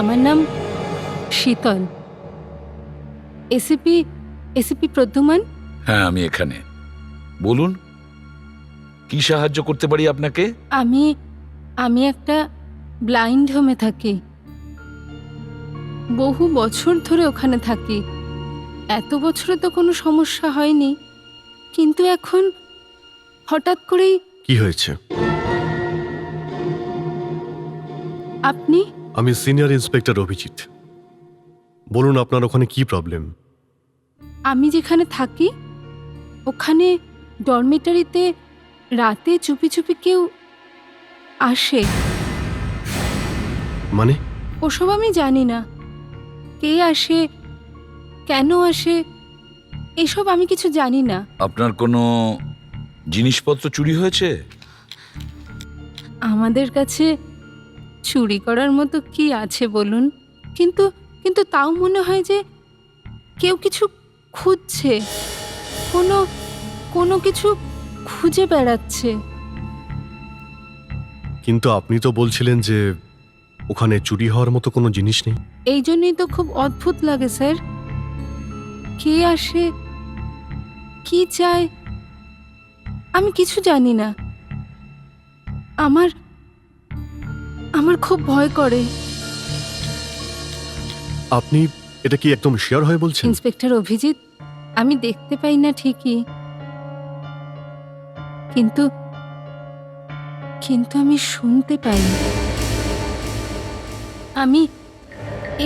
আমার নাম Sheetal. ACP ACP Pradyuman. হ্যাঁ, আমি এখানে। বলুন, কি সাহায্য করতে পারি আপনাকে? আমি আমি একটা ব্লাইন্ড হোমে থাকি। বহু বছর ধরে ওখানে থাকি। এত বছরে তো কোনো সমস্যা হয়নি, কিন্তু এখন হঠাৎ করেই। কি হয়েছে? আপনি? আমি সিনিয়র ইন্সপেক্টর অভিজিৎ। বলুন আপনার ওখানে কি প্রবলেম? আমি যেখানে থাকি ওখানে ডরমিটারিতে রাতে চুপি চুপি কেউ আসে। মানে? ওসব আমি জানি না, কে আসে, কেন আসে, এসব আমি কিছু জানি না। আপনার কোনো জিনিসপত্র চুরি হয়েছে? আমাদের কাছে চুরি করার মতো কি আছে বলুন? কিন্তু কিন্তু তাও মনে হয় যে কেউ কিছু খুঁজছে, কোনো কোনো কিছু খুঁজে বেড়াচ্ছে। কিন্তু আপনি তো বলছিলেন যে ওখানে চুরি হওয়ার মতো কোনো জিনিস নেই। এই জন্যই তো খুব অদ্ভুত লাগে স্যার। কে আসে, কি চায়, আমি কিছু জানি না। আমার আমার খুব ভয় করে। আপনি এটা কি একদম শিওর হয়ে বলছেন? ইন্সপেক্টর অভিজিৎ, আমি দেখতে পাই না ঠিকই, কিন্তু কিন্তু আমি শুনতে পাই। আমি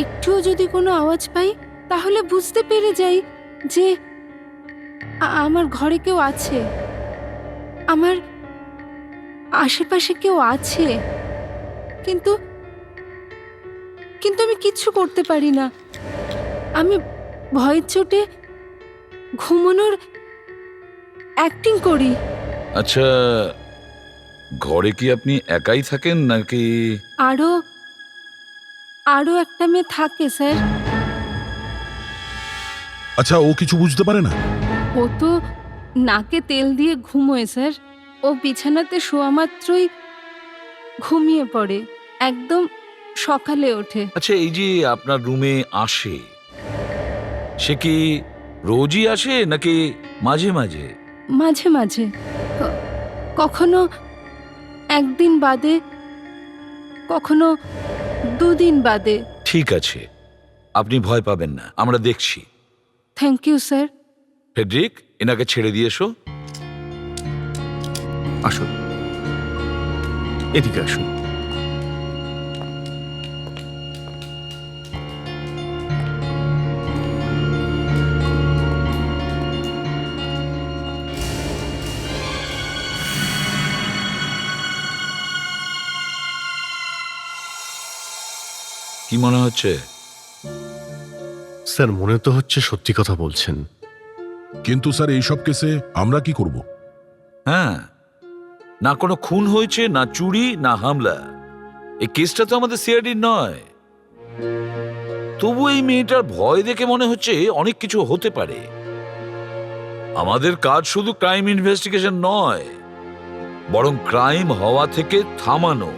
একটুও যদি কোনো আওয়াজ পাই তাহলে বুঝতে পেরে যাই যে আমার ঘরে কেউ আছে, আমার আশেপাশে কেউ আছে, কিন্তু কিন্তু আমি কিচ্ছু করতে পারি না। আমি ভয়ের চোটে ঘুমানোর অ্যাক্টিং করি। আচ্ছা, ঘরে কি আপনি একাই থাকেন নাকি? আরো আরো একটা মেয়ে থাকে স্যার। আচ্ছা, ও কিছু বুঝতে পারে না? ও তো নাকে তেল দিয়ে ঘুমোয় স্যার। ও বিছানাতে শোয়া মাত্রই ঘুমিয়ে পড়ে, একদম সকালে ওঠে। আচ্ছা, এই যে আপনার রুমে আসে, সে কি রোজই আসে নাকি মাঝে মাঝে? মাঝে মাঝে, কখনো একদিন বাদে, কখনো দুদিন বাদে। ঠিক আছে, আপনি ভয় পাবেন না, আমরা দেখছি। Thank you sir. ফেডরিক, এনাকে ছেড়ে দিয়ে এসো। আসুন, এদিকে আসুন। কি মনে হচ্ছে? স্যার, মনে তো হচ্ছে সত্যি কথা বলছেন। কিন্তু স্যার, এইসব কেসে আমরা কি করব? হ্যাঁ, না কোনো খুন হয়েছে, না চুরি, না হামলা। এই কেসটা তো আমাদের সিআইডির নয়। তবু এই মেয়েটার ভয় দেখে মনে হচ্ছে অনেক কিছু হতে পারে। আমাদের কাজ শুধু ক্রাইম ইনভেস্টিগেশন নয়, বরং ক্রাইম হওয়া থেকে থামানো।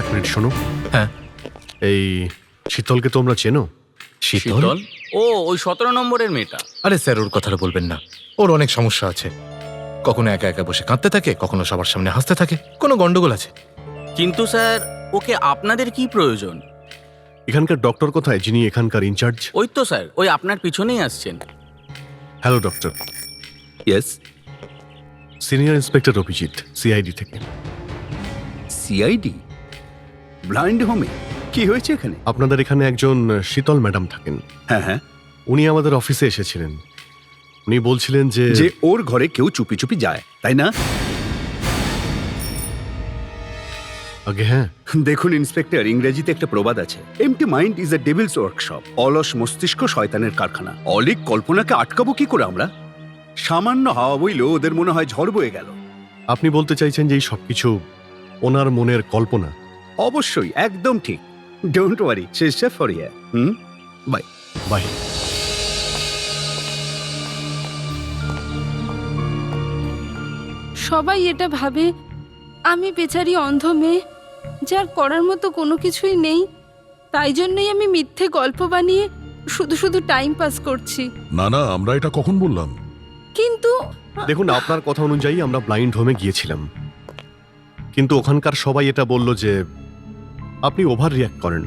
এক মিনিট শোনো। হ্যাঁ। এই শীতলকে তোমরা চেনো? শীতল? ও ওই 17 নম্বরের মেয়েটা। আরে স্যার, ওর কথাটা বলবেন না। ওর অনেক সমস্যা আছে। কখনো একা একা বসে কাঁদতে থাকে, কখনো সবার সামনে হাসতে থাকে। কোনো গন্ডগোল আছে। কিন্তু স্যার, ওকে আপনাদের কি প্রয়োজন? এখানকার ডক্টর কোথায়, যিনি এখানকার ইনচার্জ? ওই তো স্যার, ওই আপনার পিছনেই আসছেন। Hello doctor. Yes. Senior inspector Abhijit, CID থেকে। সিআইডি? ব্লাইন্ড হোমে কি হয়েছে এখানে? আপনাদের এখানে একজন শীতল ম্যাডাম থাকেন। হ্যাঁ হ্যাঁ। উনি আমাদের অফিসে এসেছিলেন। উনি বলছিলেন যে যে ওর ঘরে কেউ চুপি চুপি যায়, তাই না? আগে হ্যাঁ, দেখুন ইন্সপেক্টর, ইংরেজিতে একটা প্রবাদ আছে, empty mind is a devil's workshop. অলস মস্তিষ্ক শয়তানের কারখানা। অলিক কল্পনাকে আটকাবো কি করে আমরা? সামান্য হাওয়া বইলেও ওদের মনে হয় ঝড় বয়ে গেল। আপনি বলতে চাইছেন যে এই সবকিছু ওনার মনের কল্পনা? অবশ্যই, একদম ঠিক। ডোন্ট ওয়ারি, চেষ্টা ফর ইয়া। বাই। বাই। সবাই এটা ভাবে আমি বেচারি অন্ধ মেয়ে, যার করার মতো কোনো কিছুই নেই। তাই জন্যই আমি মিথ্যে গল্প বানিয়ে শুধু শুধু টাইম পাস করছি। না না, আমরা এটা কখন বললাম? কিন্তু দেখুন, আপনার কথা অনুযায়ী আমরা ব্লাইন্ড হোমে গিয়েছিলাম, কিন্তু ওখানকার সবাই এটা বলল যে আপনি ওভার রিয়াক্ট করেন।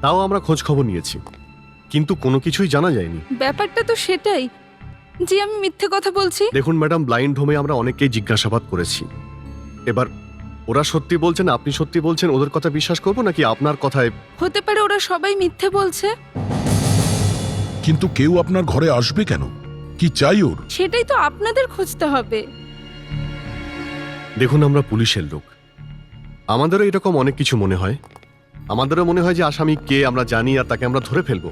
তাও আমরা খোঁজ খবর নিয়েছি, কিন্তু কোনো কিছুই জানা যায়নি। ব্যাপারটা তো সেটাই যে আমি মিথ্যে কথা বলছি। দেখুন ম্যাডাম, ব্লাইন্ড হোমে আমরা অনেককেই জিজ্ঞাসাবাদ করেছি। এবার ওরা সত্যি বলছেন, আপনি সত্যি বলছেন, ওদের কথা বিশ্বাস করবো নাকি আপনার কথায়? হতে পারে ওরা সবাই মিথ্যে বলছে। কিন্তু কেউ আপনার ঘরে আসবে কেন? কি চাই ওর? সেটাই তো আপনাদের খুঁজতে হবে। দেখুন, আমরা পুলিশের লোক, আমাদেরও এরকম অনেক কিছু মনে হয়। আমাদেরও মনে হয় যে আসামি কে আমরা জানি আর তাকে আমরা ধরে ফেলবো,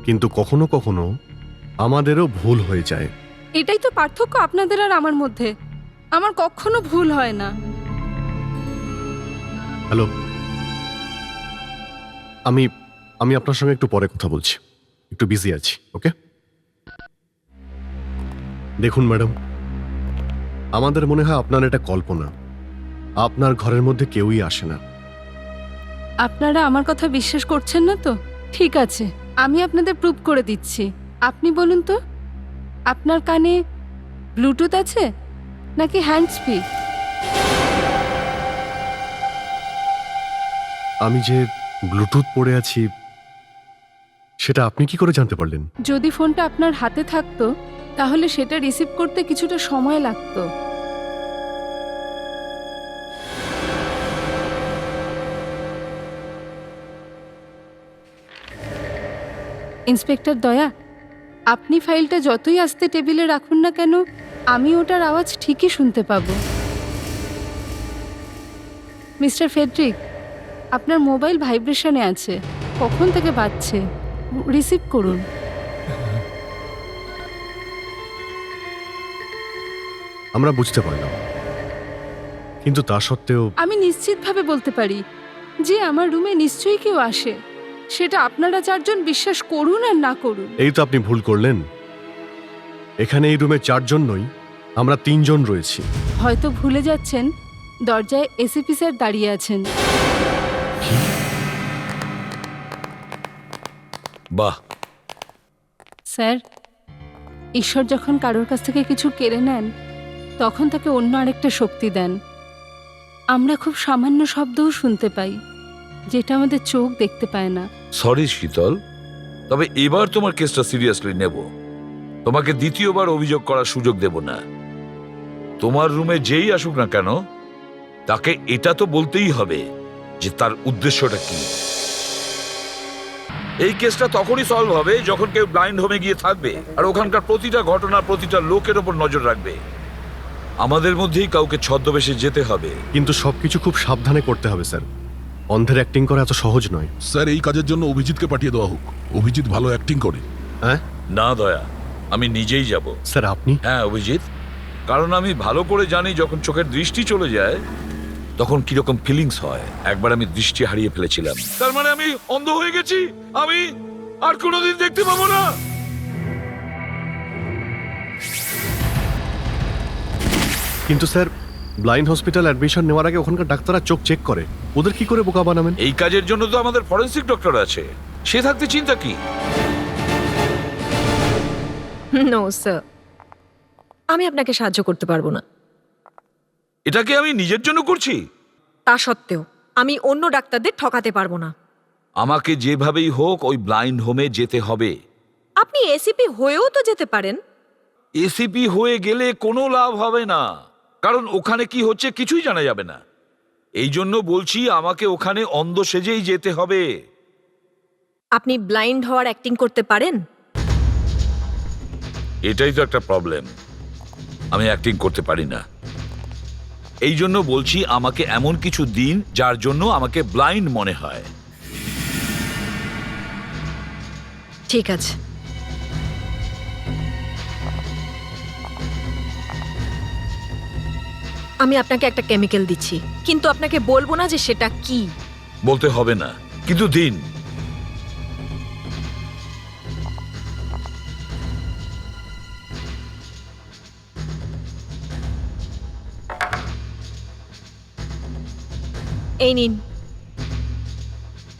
কিন্তু কখনো কখনো আমাদেরও ভুল হয়ে যায়। এটাই তো পার্থক্য আপনাদের আর আমার মধ্যে। আমার কখনো ভুল হয় না। হ্যালো, আমি আমি আপনার সঙ্গে একটু পরে কথা বলছি, একটু বিজি আছি। ওকে? দেখুন ম্যাডাম, আমাদের মনে হয় আপনার এটা কল্পনা। আপনার ঘরের মধ্যে কেউই আসে না। আপনারা আমার কথা বিশ্বাস করছেন না তো? ঠিক আছে, আমি আপনাদের প্রুভ করে দিচ্ছি। আপনি বলুন তো, আপনার কানে ব্লুটুথ আছে নাকি হ্যান্ডস্ফ্রি? আমি যে ব্লুটুথ পরে আছি সেটা আপনি কি করে জানতে পারলেন? যদি ফোনটা আপনার হাতে থাকতো তাহলে সেটা রিসিভ করতে কিছুটা সময় লাগতো। ইন্সপেক্টর দয়া, আপনি ফাইলটা যতই আস্তে টেবিলে রাখুন না কেন, আমি ওটার আওয়াজ ঠিকই শুনতে পাবো। মিস্টার ফেডরিক, আপনার মোবাইল ভাইব্রেশনে আছে, কখন থেকে বাজছে, রিসিভ করুন। আমরা বুঝতে পারলাম, কিন্তু তা সত্ত্বেও আমি নিশ্চিতভাবে বলতে পারি যে আমার রুমে নিশ্চয়ই কেউ আসে। সেটা আপনারা চারজন বিশ্বাস করুন আর না করুন। এই তো আপনি ভুল করলেন। এখানে এই রুমে 4 জন নই, আমরা 3 জন রয়েছি। হয়তো ভুলে যাচ্ছেন, দরজায় এসিপি স্যার দাঁড়িয়ে আছেন। বাহ, স্যার, ঈশ্বর যখন কারোর কাছ থেকে কিছু কেড়ে নেন তখন তাকে অন্য আরেকটা শক্তি দেন। আমরা খুব সামান্য শব্দও শুনতে পাই, যেটা আমাদের চোখ দেখতে পায় না। সরি শীতল, তবে এবার তোমার কেসটা সিরিয়াসলি নেব। তোমাকে দ্বিতীয়বার অভিযোগ করার সুযোগ দেব না। তোমার রুমে যেই আসুক না কেন, তাকে এটা তো বলতেই হবে যে তার উদ্দেশ্যটা কি। এই কেসটা তখনই সলভ হবে যখন কেউ ব্লাইন্ড হোমে গিয়ে থাকবে আর ওখানকার প্রতিটা ঘটনা, প্রতিটা লোকের ওপর নজর রাখবে। আমাদের মধ্যেই কাউকে ছদ্মবেশে যেতে হবে। কিন্তু সবকিছু খুব সাবধানে করতে হবে স্যার। অন্ধের অ্যাক্টিং করা এত সহজ নয়। স্যার, এই কাজের জন্য অভিজিৎকে পাঠিয়ে দেওয়া হোক। অভিজিৎ ভালো অ্যাক্টিং করে। হ্যাঁ না দয়া, আমি নিজেই যাব। স্যার, আপনি? হ্যাঁ অভিজিৎ, কারণ আমি ভালো করে জানি যখন চোখের দৃষ্টি চলে যায় তখন কিরকম ফিলিংস হয়। একবার আমি দৃষ্টি হারিয়ে ফেলেছিলাম, তার মানে আমি অন্ধ হয়ে গেছি। আমি আর কোনোদিন দেখতে পাবো না। কিন্তু স্যার, ব্লাইন্ড হসপিটাল অ্যাডমিশন নেওয়ার আগে ওখানকার ডাক্তাররা চোখ চেক করে, ওদের কি করে বোকা বানাবেন? এই কাজের জন্য তো আমাদের ফরেন্সিক ডক্টর আছে, সে থাকতে চিন্তা কি? নো স্যার, আমি আপনাকে সাহায্য করতে পারবো না। এটাকে আমি নিজের জন্য করছি। তা সত্ত্বেও আমি অন্য ডাক্তারদের ঠকাতে পারবো না। আমাকে যেভাবেই হোক ওই ব্লাইন্ড হোমে যেতে হবে। আপনি এসিপি হয়েও তো যেতে পারেন। এসিপি হয়ে গেলে কোনো লাভ হবে না, কারণ ওখানে কি হচ্ছে কিছুই জানা যাবে না। এই জন্য বলছি আমাকে ওখানে অন্ধ সেজেই যেতে হবে। আপনি ব্লাইন্ড হওয়ার অ্যাক্টিং করতে পারেন? এটাই তো একটা প্রবলেম, আমি অ্যাক্টিং করতে পারি না। এই জন্য বলছি আমাকে এমন কিছু দিন যার জন্য আমাকে ব্লাইন্ড মনে হয়। ঠিক আছে, আমি আপনাকে একটা কেমিক্যাল দিচ্ছি, কিন্তু আপনাকে বলবো না যে সেটা কি। বলতে হবে না, কিন্তু দিন। এই নিন,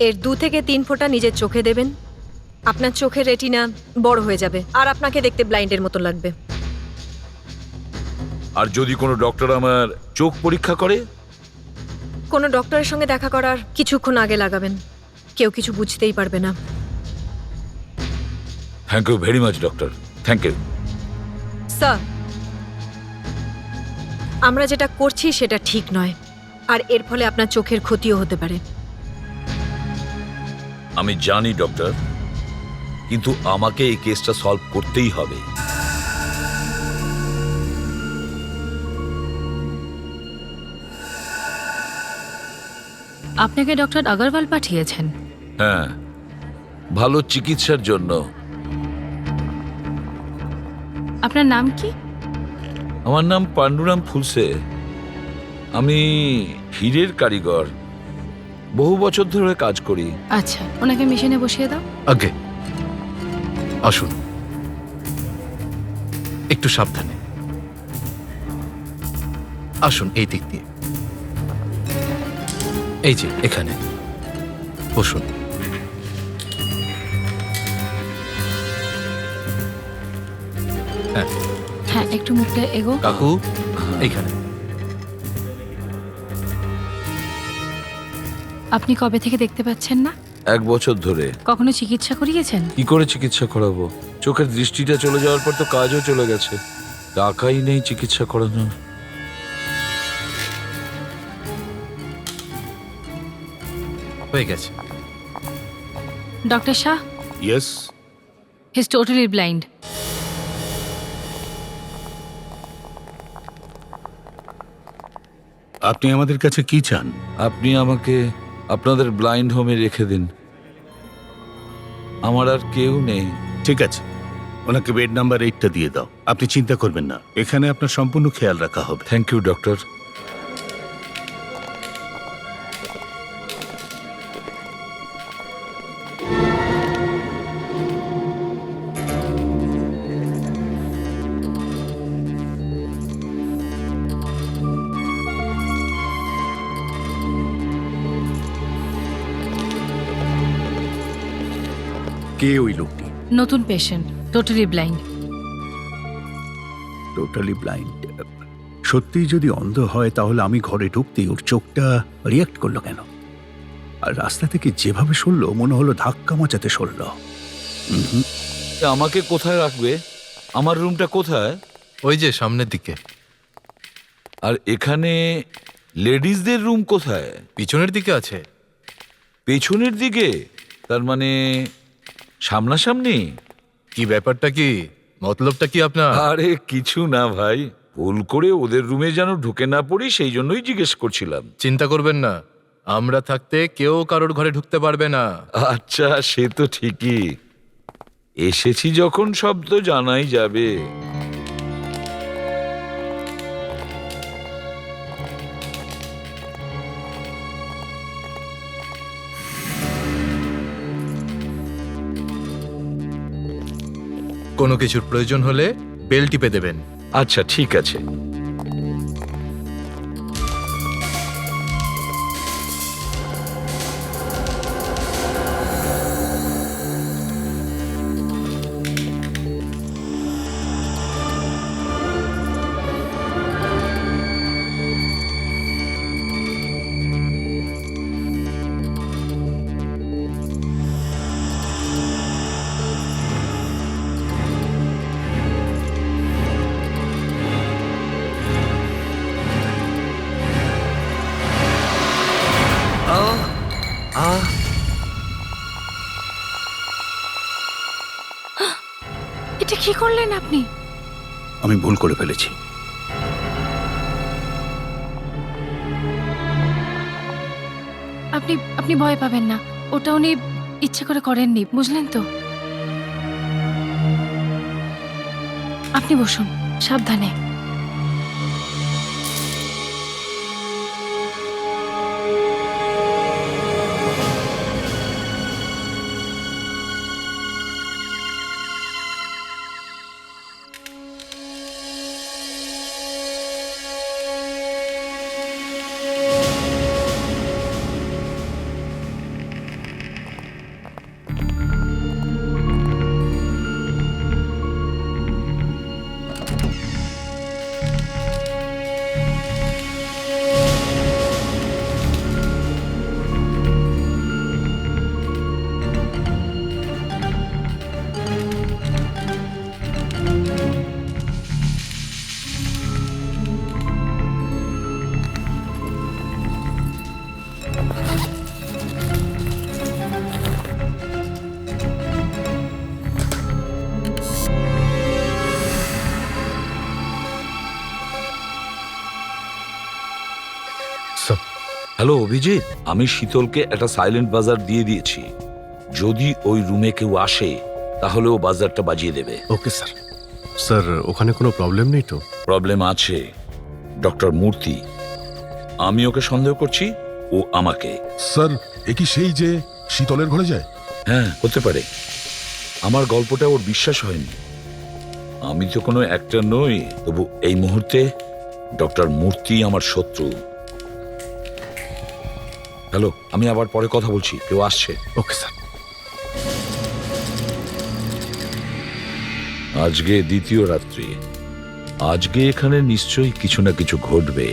এর 2 থেকে 3 ফোঁটা নিজের চোখে দেবেন। আপনার চোখের রেটিনা বড় হয়ে যাবে আর আপনাকে দেখতে ব্লাইন্ডের মতো লাগবে। আর যদি কোনো ডক্টর আমার চোখ পরীক্ষা করে? কোনো ডক্টরের সঙ্গে দেখা করার কিছুক্ষণ আগে লাগাবেন, কেউ কিছু বুঝতেই পারবে না। Thank you very much doctor, thank you. Sir, আমরা যেটা করছি সেটা ঠিক নয়, আর এর ফলে আপনার চোখের ক্ষতিও হতে পারে। আমি জানি ডক্টর, কিন্তু আমাকে এই কেসটা সলভ করতেই হবে। আপনাকে ডক্টর আগরওয়াল পাঠিয়েছেন? হ্যাঁ, ভালো চিকিৎসার জন্য। আপনার নাম কি? আমার নাম পান্ডুরাম ফুলসে। আমি হীরের কারিগর, বহু বছর ধরে কাজ করি। আচ্ছা, ওনাকে মেশিনে বসিয়ে দাও। আগে আসুন, একটু সাবধানে আসুন, এই দিক দিয়ে। এই যে এখানে বসুন। হ্যাঁ হ্যাঁ, একটু মুখটা এগো। কাকু, এইখানে। আপনি কবে থেকে দেখতে পাচ্ছেন না? 1 বছর ধরে। কখনো চিকিৎসা করিয়েছেন? কি করে চিকিৎসা করাবো? চোখের দৃষ্টিটা চলে যাওয়ার পর তো কাজও চলে গেছে, টাকাই নেই চিকিৎসা করানোর। হয়ে গেছে। Doctor Shah, yes, he is totally blind. আপনি আমাদের কাছে কি চান? আপনি আমাকে আপনাদের ব্লাইন্ড হোমে রেখে দিন, আমার আর কেউ নেই। ঠিক আছে, ওনাকে বেড নাম্বার 8টা দিয়ে দাও। আপনি চিন্তা করবেন না, এখানে আপনার সম্পূর্ণ খেয়াল রাখা হবে। Thank you doctor. কে ওই লোকটি? নতুন patient, totally blind. Totally blind? সত্যিই যদি অন্ধ হয় তাহলে আমি ঘরে ঢুকতেই ওর চোখটা রিয়াক্ট করলো কেন? আর রাস্তা থেকে যেভাবে সরলো মনে হলো ধাক্কা মাচাতে সরলো। আমাকে কোথায় রাখবে? আমার রুমটা কোথায়? ওই যে সামনের দিকে। আর এখানে লেডিসদের রুম কোথায়? পিছনের দিকে আছে। পেছনের দিকে? তার মানে সামনাসামনি? কি ব্যাপারটা, কি মতলবটা কি আপনার? আরে কিছু না ভাই, ভুল করে ওদের রুমে যেন ঢুকে না পড়ি সেই জন্যই জিজ্ঞেস করছিলাম। চিন্তা করবেন না, আমরা থাকতে কেউ কারোর ঘরে ঢুকতে পারবে না। আচ্ছা, সে তো ঠিকই, এসেছি যখন সব তো জানাই যাবে। কোনো কিছুর প্রয়োজন হলে বেল টিপে দেবেন। আচ্ছা ঠিক আছে। এটা কি করলেন আপনি? আমি ভুল করে ফেলেছি। আপনি আপনি ভয় পাবেন না, ওটা উনি ইচ্ছে করে করেননি, বুঝলেন তো? আপনি বসুন, সাবধানে। হ্যালো অভিজিৎ, আমি শীতলকে একটা সাইলেন্ট বাজার দিয়ে দিয়েছি। যদি ওই রুমে কেউ আসে তাহলে ও বাজারটা বাজিয়ে দেবে। Okay sir. স্যার ওখানে কোনো প্রবলেম নেই তো? প্রবলেম আছে, ডক্টর মূর্তি। আমি ওকে সন্দেহ করছি, ও আমাকে। স্যার এ কি সেই যে শীতলের ঘরে যায়? হ্যাঁ, হতে পারে। আমার গল্পটা ওর বিশ্বাস হয়নি। আমি তো কোনো অ্যাক্টর নই, তবু এই মুহূর্তে ডক্টর মূর্তি আমার শত্রু। হ্যালো, আমি আবার পরে কথা বলছি, কেউ আসছে। Okay sir. আজকে দ্বিতীয় রাত্রি, আজকে এখানে নিশ্চয়ই কিছু না কিছু ঘটবে।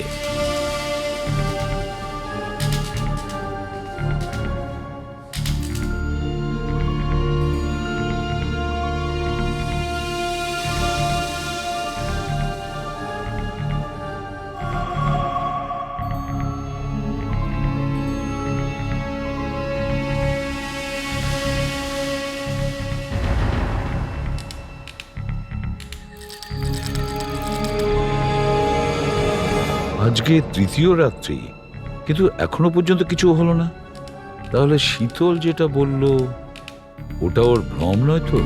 আজকে তৃতীয় রাত্রি, কিন্তু এখনো পর্যন্ত কিছু হলো না। তাহলে শীতল যেটা বলল ওটা ওর ভ্রম নয় তো?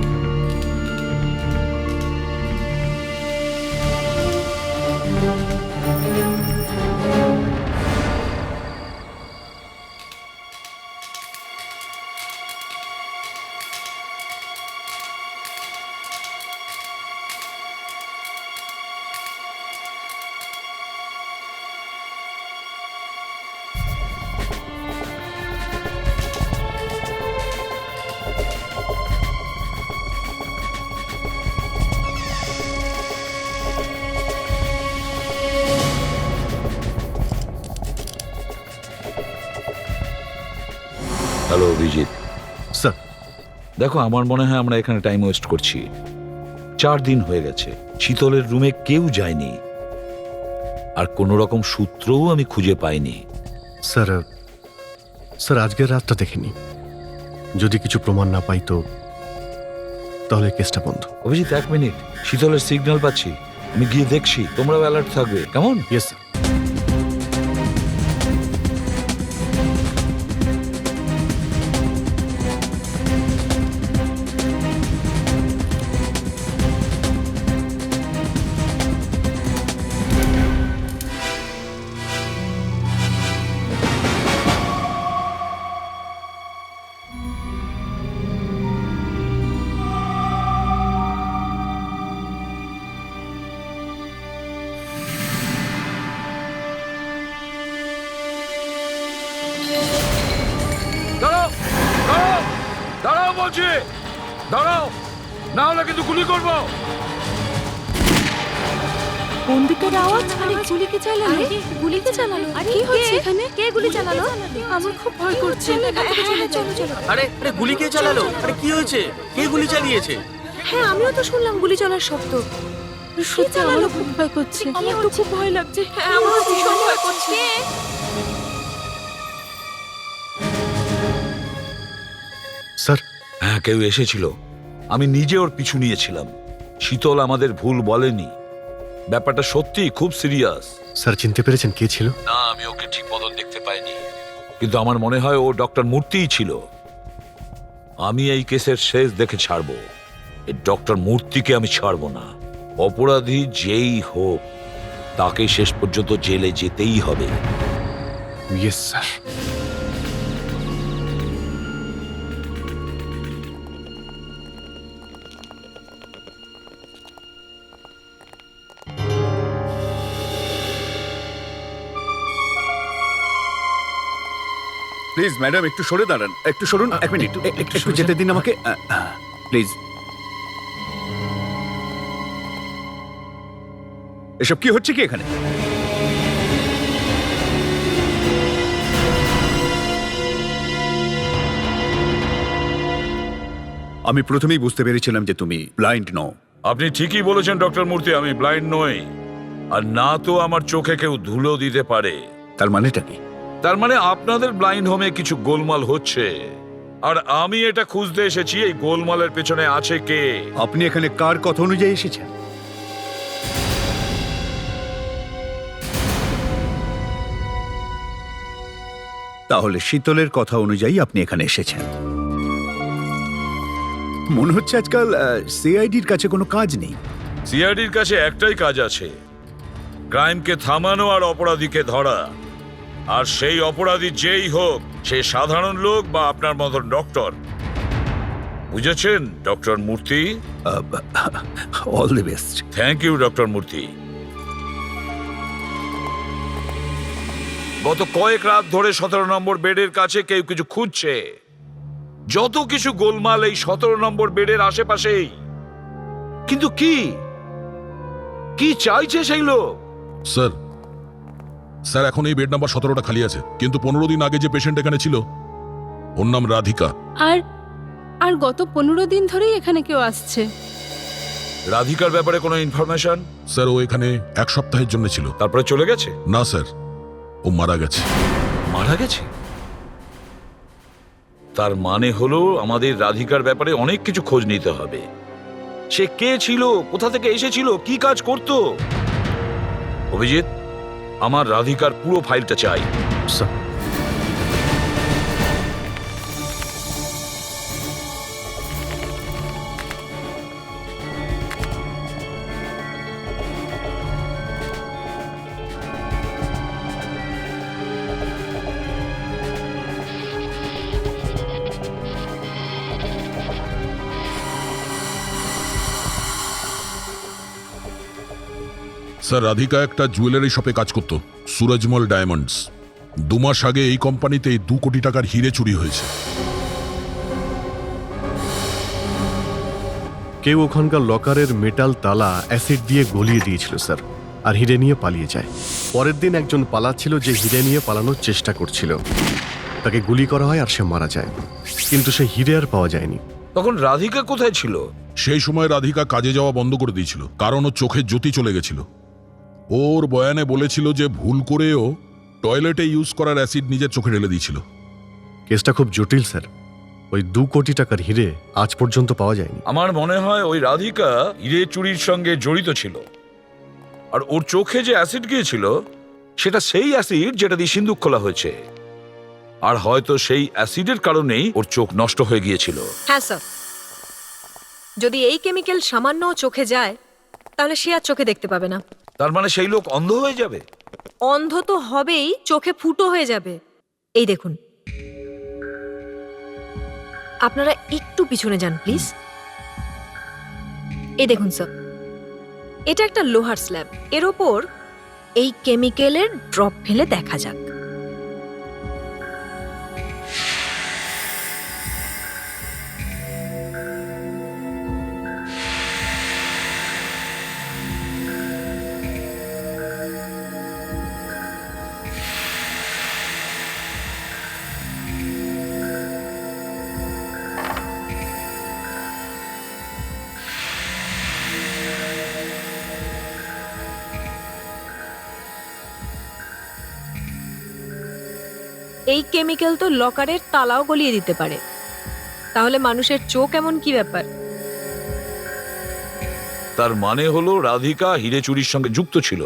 হ্যালো অভিজিৎ। স্যার দেখো, আমার মনে হয় আমরা এখানে টাইম ওয়েস্ট করছি। 4 দিন হয়ে গেছে, শীতলের রুমে কেউ যায়নি, আর কোনো রকম সূত্রও আমি খুঁজে পাইনি। স্যার স্যার আজকের রাতটা দেখিনি। যদি কিছু প্রমাণ না পাই তো তাহলে কেসটা বন্ধ। অভিজিৎ, 1 মিনিট, শীতলের সিগন্যাল পাচ্ছি, আমি গিয়ে দেখছি। তোমরাও অ্যালার্ট থাকবে, কেমন? Yes sir. দাঁড়াও, দাঁড়াও, দাঁড়াও বলছি, দাঁড়াও, না হলে কিন্তু গুলি করবো। বন্দুকের আওয়াজ, আরে গুলিকে চালালো, গুলিকে চালালো। কি হচ্ছে এখানে? কে গুলি চালালো? আমার খুব ভয় করছে। চলো চলো। আরে আরে গুলি কে চালালো? আরে কি হয়েছে? কে গুলি চালিয়েছে? হ্যাঁ, আমিও তো শুনলাম গুলি চলার শব্দ। সত্যি আমারও খুব ভয় করছে। আমার তো খুব ভয় লাগছে। হ্যাঁ, আমারও ভীষণ ভয় করছে। স্যার হ্যাঁ, কেউ এসেছিল, আমি নিজে ওর পিছু নিয়েছিলাম। শীতল আমাদের ভুল বলেনি, ব্যাপারটা সত্যি খুব সিরিয়াস। স্যার চিনতে পেরেছেন কে ছিল? না, আমি ওকে ঠিক মতো দেখতে পাইনি, কিন্তু আমার মনে হয় ও ডক্টর মূর্তিই ছিল। আমি এই কেসের শেষ দেখে ছাড়বো, এই ডক্টর মূর্তিকে আমি ছাড়বো না। অপরাধী যেই হোক তাকে শেষ পর্যন্ত জেলে যেতেই হবে। Yes sir. প্লিজ ম্যাডাম একটু সরে দাঁড়ান, একটু সরুন, এক মিনিট, একটু যেতে দিন আমাকে প্লিজ। এসব কি হচ্ছে কি এখানে? আমি প্রথমেই বুঝতে পেরেছিলাম যে তুমি ব্লাইন্ড নও। আপনি ঠিকই বলেছেন ডক্টর মূর্তি, আমি ব্লাইন্ড নই, আর না তো আমার চোখে কেউ ধুলো দিতে পারে। তার মানেটা কি? তার মানে আপনাদের ব্লাইন্ড হোমে কিছু গোলমাল হচ্ছে, আর আমি এটা খুঁজতে এসেছি এই গোলমালের পেছনে আছে কে। আপনি এখানে কার কথা অনুযায়ী এসেছেন? তাহলে শীতলের কথা অনুযায়ী আপনি এখানে এসেছেন। মনে হচ্ছে আজকাল সিআইডির কাছে কোনো কাজ নেই। সিআইডির কাছে একটাই কাজ আছে, ক্রাইমকে থামানো আর অপরাধীকে ধরা। আর সেই অপরাধী যেই হোক, সে সাধারণ লোক বা আপনার মতন ডক্টর। বুঝেছেন doctor Murthy? All the best. Thank you doctor Murthy. গত কয়েক রাত ধরে 17 নম্বর বেডের কাছে কেউ কিছু খুঁজছে। যত কিছু গোলমাল এই 17 নম্বর বেডের আশেপাশেই। কিন্তু কি কি চাইছে সেই লোক? স্যার, স্যার এখন এই বেড নাম্বার 17টা খালি আছে, কিন্তু 15 দিন আগে যে পেশেন্ট এখানে ছিল ওর নাম রাধিকা। আর আর গত 15 দিন ধরেই এখানে কেউ আসছে। রাধিকার ব্যাপারে কোনো ইনফরমেশন? স্যার ও এখানে 1 সপ্তাহের জন্য ছিল। তারপরে চলে গেছে? না স্যার, ও মারা গেছে। মারা গেছে? তার মানে হলো আমাদের রাধিকার ব্যাপারে অনেক কিছু খোঁজ নিতে হবে। সে কে ছিল, কোথা থেকে এসেছিল, কি কাজ করত। অভিজিৎ, আমার রাধিকার পুরো ফাইলটা চাই। স্যার স্যার রাধিকা একটা জুয়েলারি শপে কাজ করত, সুরজমল ডায়মন্ডস। 2 মাস আগে এই কোম্পানিতেই 2 কোটি টাকার হিরে চুরি হয়েছে। কেউ ওখানকার লকারের মেটাল তালা অ্যাসিড দিয়ে গলিয়ে দিয়েছিল স্যার, আর হিরে নিয়ে পালিয়ে যায়। পরের দিন একজন পালাচ্ছিল যে হিরে নিয়ে পালানোর চেষ্টা করছিল, তাকে গুলি করা হয় আর সে মারা যায়, কিন্তু সে হিরে আর পাওয়া যায়নি। তখন রাধিকা কোথায় ছিল? সেই সময় রাধিকা কাজে যাওয়া বন্ধ করে দিয়েছিল, কারণ ওর চোখের জ্যোতি চলে গেছিল। ওর বয়ানে বলেছিল যে ভুল করেও টয়লেটে ইউজ করার অ্যাসিড নিজের চোখে ঢেলে দিয়েছিল। কেসটা খুব জটিল স্যার, ওই 2 কোটি টাকার হিরে আজ পর্যন্ত পাওয়া যায়নি। আমার মনে হয় ওই রাধিকা হিরে চুরির সঙ্গে জড়িত ছিল, আর ওর চোখে যে অ্যাসিড গিয়েছিল সেটা সেই অ্যাসিড যেটা দিয়ে সিন্দুক খোলা হয়েছে, আর হয়তো সেই অ্যাসিডের কারণেই ওর চোখ নষ্ট হয়ে গিয়েছিল। হ্যাঁ স্যার, যদি এই কেমিক্যাল সামান্য চোখে যায় তাহলে সে আর চোখে দেখতে পাবে না। তার মানে সেই লোক অন্ধ হয়ে যাবে? অন্ধ তো হবেই, চোখে ফুটো হয়ে যাবে। এই দেখুন, আপনারা একটু পিছনে যান প্লিজ। এই দেখুন স্যার, এটা একটা লোহার স্ল্যাব, এর ওপর এই কেমিক্যালের ড্রপ ফেলে দেখা যাক। এই কেমিক্যাল তো লকারের তালাও গলিয়ে দিতে পারে, তাহলে মানুষের চোখ এমন কি ব্যাপার? তার মানে হলো রাধিকা হিরে চুরির সঙ্গে যুক্ত ছিল।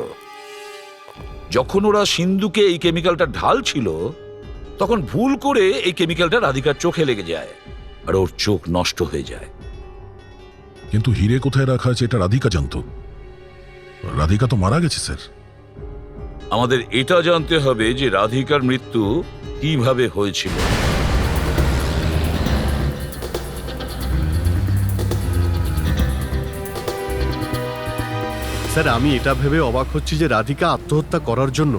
যখন ওরা সিন্ধুকে এই কেমিক্যালটা ঢালছিল তখন ভুল করে এই কেমিক্যালটা রাধিকার চোখে লেগে যায় আর ওর চোখ নষ্ট হয়ে যায়। কিন্তু হিরে কোথায় রাখা আছে এটা রাধিকা জানতো। রাধিকা তো মারা গেছে স্যার। আমাদের এটা জানতে হবে যে রাধিকার মৃত্যু কিভাবে হয়েছিল। স্যার আমি এটা ভেবে অবাক হচ্ছি যে রাধিকা আত্মহত্যা করার জন্য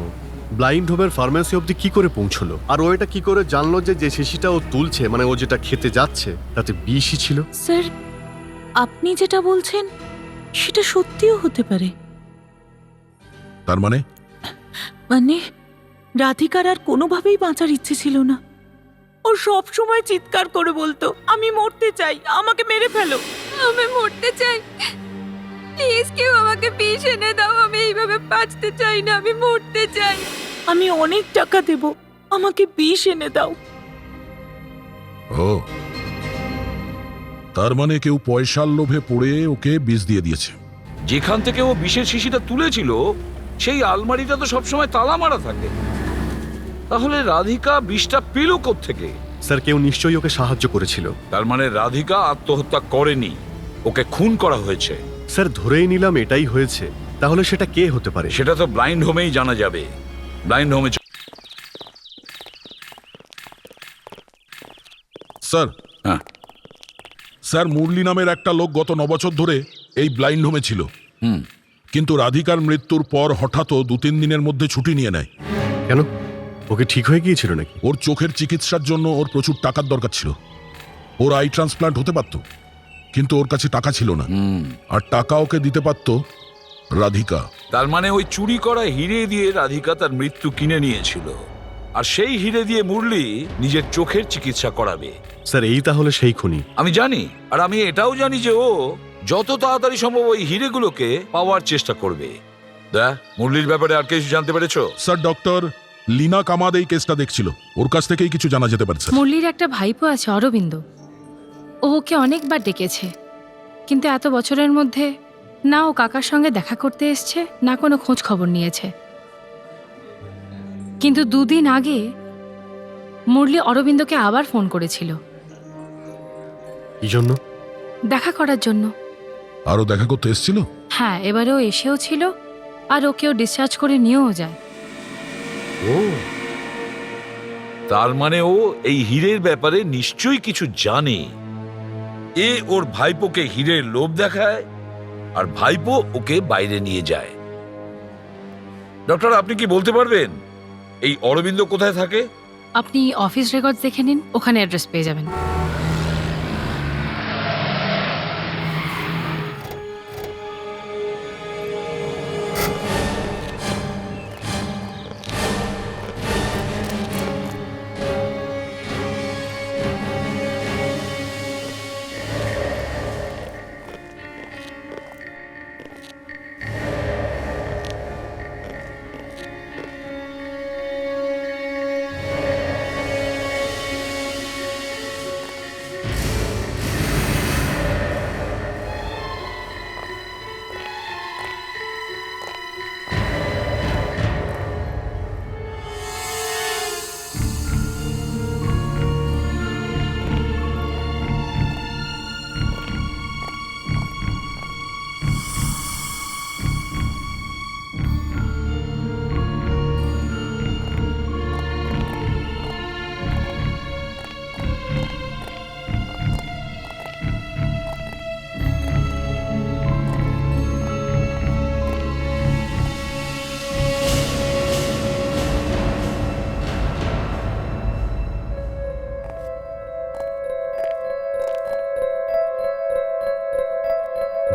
ব্লাইন্ড হোমের ফার্মেসি অবধি কি করে পৌঁছলো, আর ও এটা কি করে জানলো যে যে শিশিটা ও তুলছে, মানে ও যেটা খেতে যাচ্ছে তাতে বিষই ছিল? স্যার, আপনি যেটা বলছেন সেটা সত্যিও হতে পারে। তার মানে মানে রাধিকার আর কোনোভাবেই বাঁচার ইচ্ছে ছিল না। ও সব সময় চিৎকার করে বলতো, আমি মরতে চাই, আমাকে মেরে ফেলো। আমি মরতে চাই, প্লিজ কেউ আমাকে বিষ এনে দাও, আমি এইভাবে বাঁচতে চাই না, আমি মরতে চাই। আমি অনেক টাকা দেব, আমাকে বিষ এনে দাও। ও, তার মানে কেউ পয়সার লোভে পড়ে ওকে বিষ দিয়ে দিয়েছে। যেখান থেকে ও বিষের শিশিটা তুলেছিল সেই আলমারিটা তো সবসময় তালা মারা থাকে। তাহলে রাধিকা বিষটা পেল কোত্থেকে? স্যার কেউ নিশ্চয়ই ওকে সাহায্য করেছিল। তার মানে রাধিকা আত্মহত্যা করেনি, ওকে খুন করা হয়েছে। স্যার ধরেই নিলাম এটাই হয়েছে, তাহলে সেটা কে হতে পারে? সেটা তো ব্লাইন্ড হোমেই জানা যাবে। ব্লাইন্ড হোমে স্যার, হ্যাঁ স্যার মুরলি নামের একটা লোক গত 9 বছর ধরে এই ব্লাইন্ড হোমে ছিল। হুম কিন্তু রাধিকার মৃত্যুর পর হঠাৎ 2-3 দিনের মধ্যে ছুটি নিয়ে নেয়। কেন? ওকে ঠিক হয়ে গিয়েছিল নাকি? ওর চোখের চিকিৎসার জন্য ওর প্রচুর টাকার দরকার ছিল। ওর আই ট্রান্সপ্লান্ট হতে পারত, কিন্তু ওর কাছে টাকা ছিল না। আর টাকা ওকে দিতে পারত রাধিকা। তার মানে ওই চুরি করা হিরে দিয়ে রাধিকা তার মৃত্যু কিনে নিয়েছিল, আর সেই হিরে দিয়ে মুরলি নিজের চোখের চিকিৎসা করাবে। স্যার এই তাহলে সেই খুনি? আমি জানি, আর আমি এটাও জানি যে ও যত তাড়াতাড়ি সম্ভব ওই হিরেগুলোকে পাওয়ার চেষ্টা করবে। মুরলির ব্যাপারে আর কিছু জানতে পেরেছো? স্যার ডক্টর লীনা কামাদ এই কেসটা দেখছিল, ওর কাছ থেকেই কিছু জানা যেতে পারে স্যার। মুরলির একটা ভাইপো আছে অরবিন্দ, ও ওকে অনেকবার ডেকেছে, কিন্তু এত বছরের মধ্যে না ও কাকার সঙ্গে দেখা করতে এসছে না কোনো খোঁজ খবর নিয়েছে। কিন্তু 2 দিন আগে মুরলি অরবিন্দকে আবার ফোন করেছিল কি জন্য? দেখা করার জন্য। আরো দেখা করতে এসেছিল? হ্যাঁ, এবারেও এসেও ছিল, আর ওকেও ডিসচার্জ করে নিয়েও যায়। ও, তার মানে ও এই হীরের ব্যাপারে নিশ্চয়ই কিছু জানে। এ ওর ভাইপোকে হীরের লোভ দেখায় আর ভাইপো ওকে বাইরে নিয়ে যায়। ডক্টর আপনি কি বলতে পারবেন এই অরবিন্দ কোথায় থাকে? আপনি অফিস রেকর্ড দেখে নিন, ওখানে অ্যাড্রেস পেয়ে যাবেন।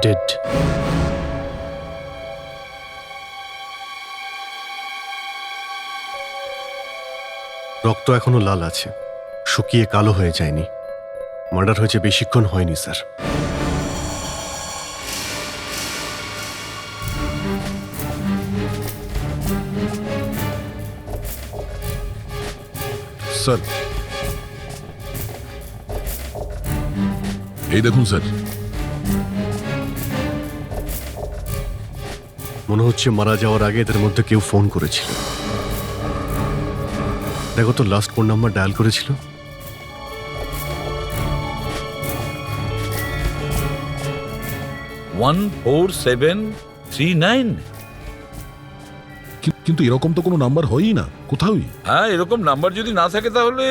ডেড। রক্ত এখনো লাল আছে, শুকিয়ে কালো হয়ে যায়নি। মার্ডার হয়েছে বেশিক্ষণ হয়নি স্যার। স্যার এই দেখুন স্যার, মনে হচ্ছে মারা যাওয়ার আগে এদের মধ্যে কেউ ফোন করেছিল। দেখো তো লাস্ট কোন নাম্বার ডায়াল করেছিল। ওয়ান 4739। কিন্তু এরকম তো কোনো নাম্বার হয়ই না কোথাওই। হ্যাঁ, এরকম নাম্বার যদি না থাকে তাহলে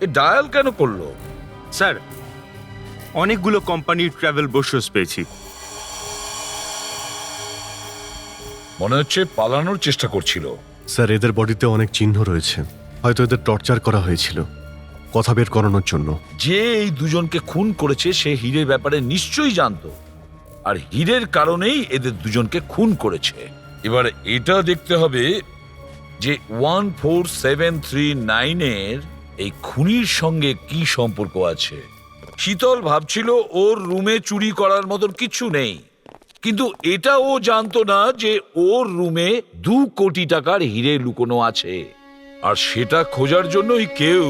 এ ডায়াল কেন করলো? স্যার, অনেকগুলো কোম্পানির ট্রাভেল ব্রোশার্স পেয়েছি। মনে হচ্ছে পালানোর চেষ্টা করছিল। স্যার, এদের বডিতে অনেক চিহ্ন রয়েছে, হয়তো এদের টর্চার করা হয়েছিল কথা বের করানোর জন্য। যে এই দুজনকে খুন করেছে সে হীরের ব্যাপারে নিশ্চয়ই জানতো, আর হীরের কারণেই এদের দুজনকে খুন করেছে। এবার এটা দেখতে হবে যে 14739 এর এই খুনির সঙ্গে কি সম্পর্ক আছে। শীতল ভাবছিল ওর রুমে চুরি করার মতন কিছু নেই, কিন্তু এটা ও জানতো না যে ওর রুমে 2 কোটি টাকার হীরে লুকোনো আছে, আর সেটা খোঁজার জন্যই কেউ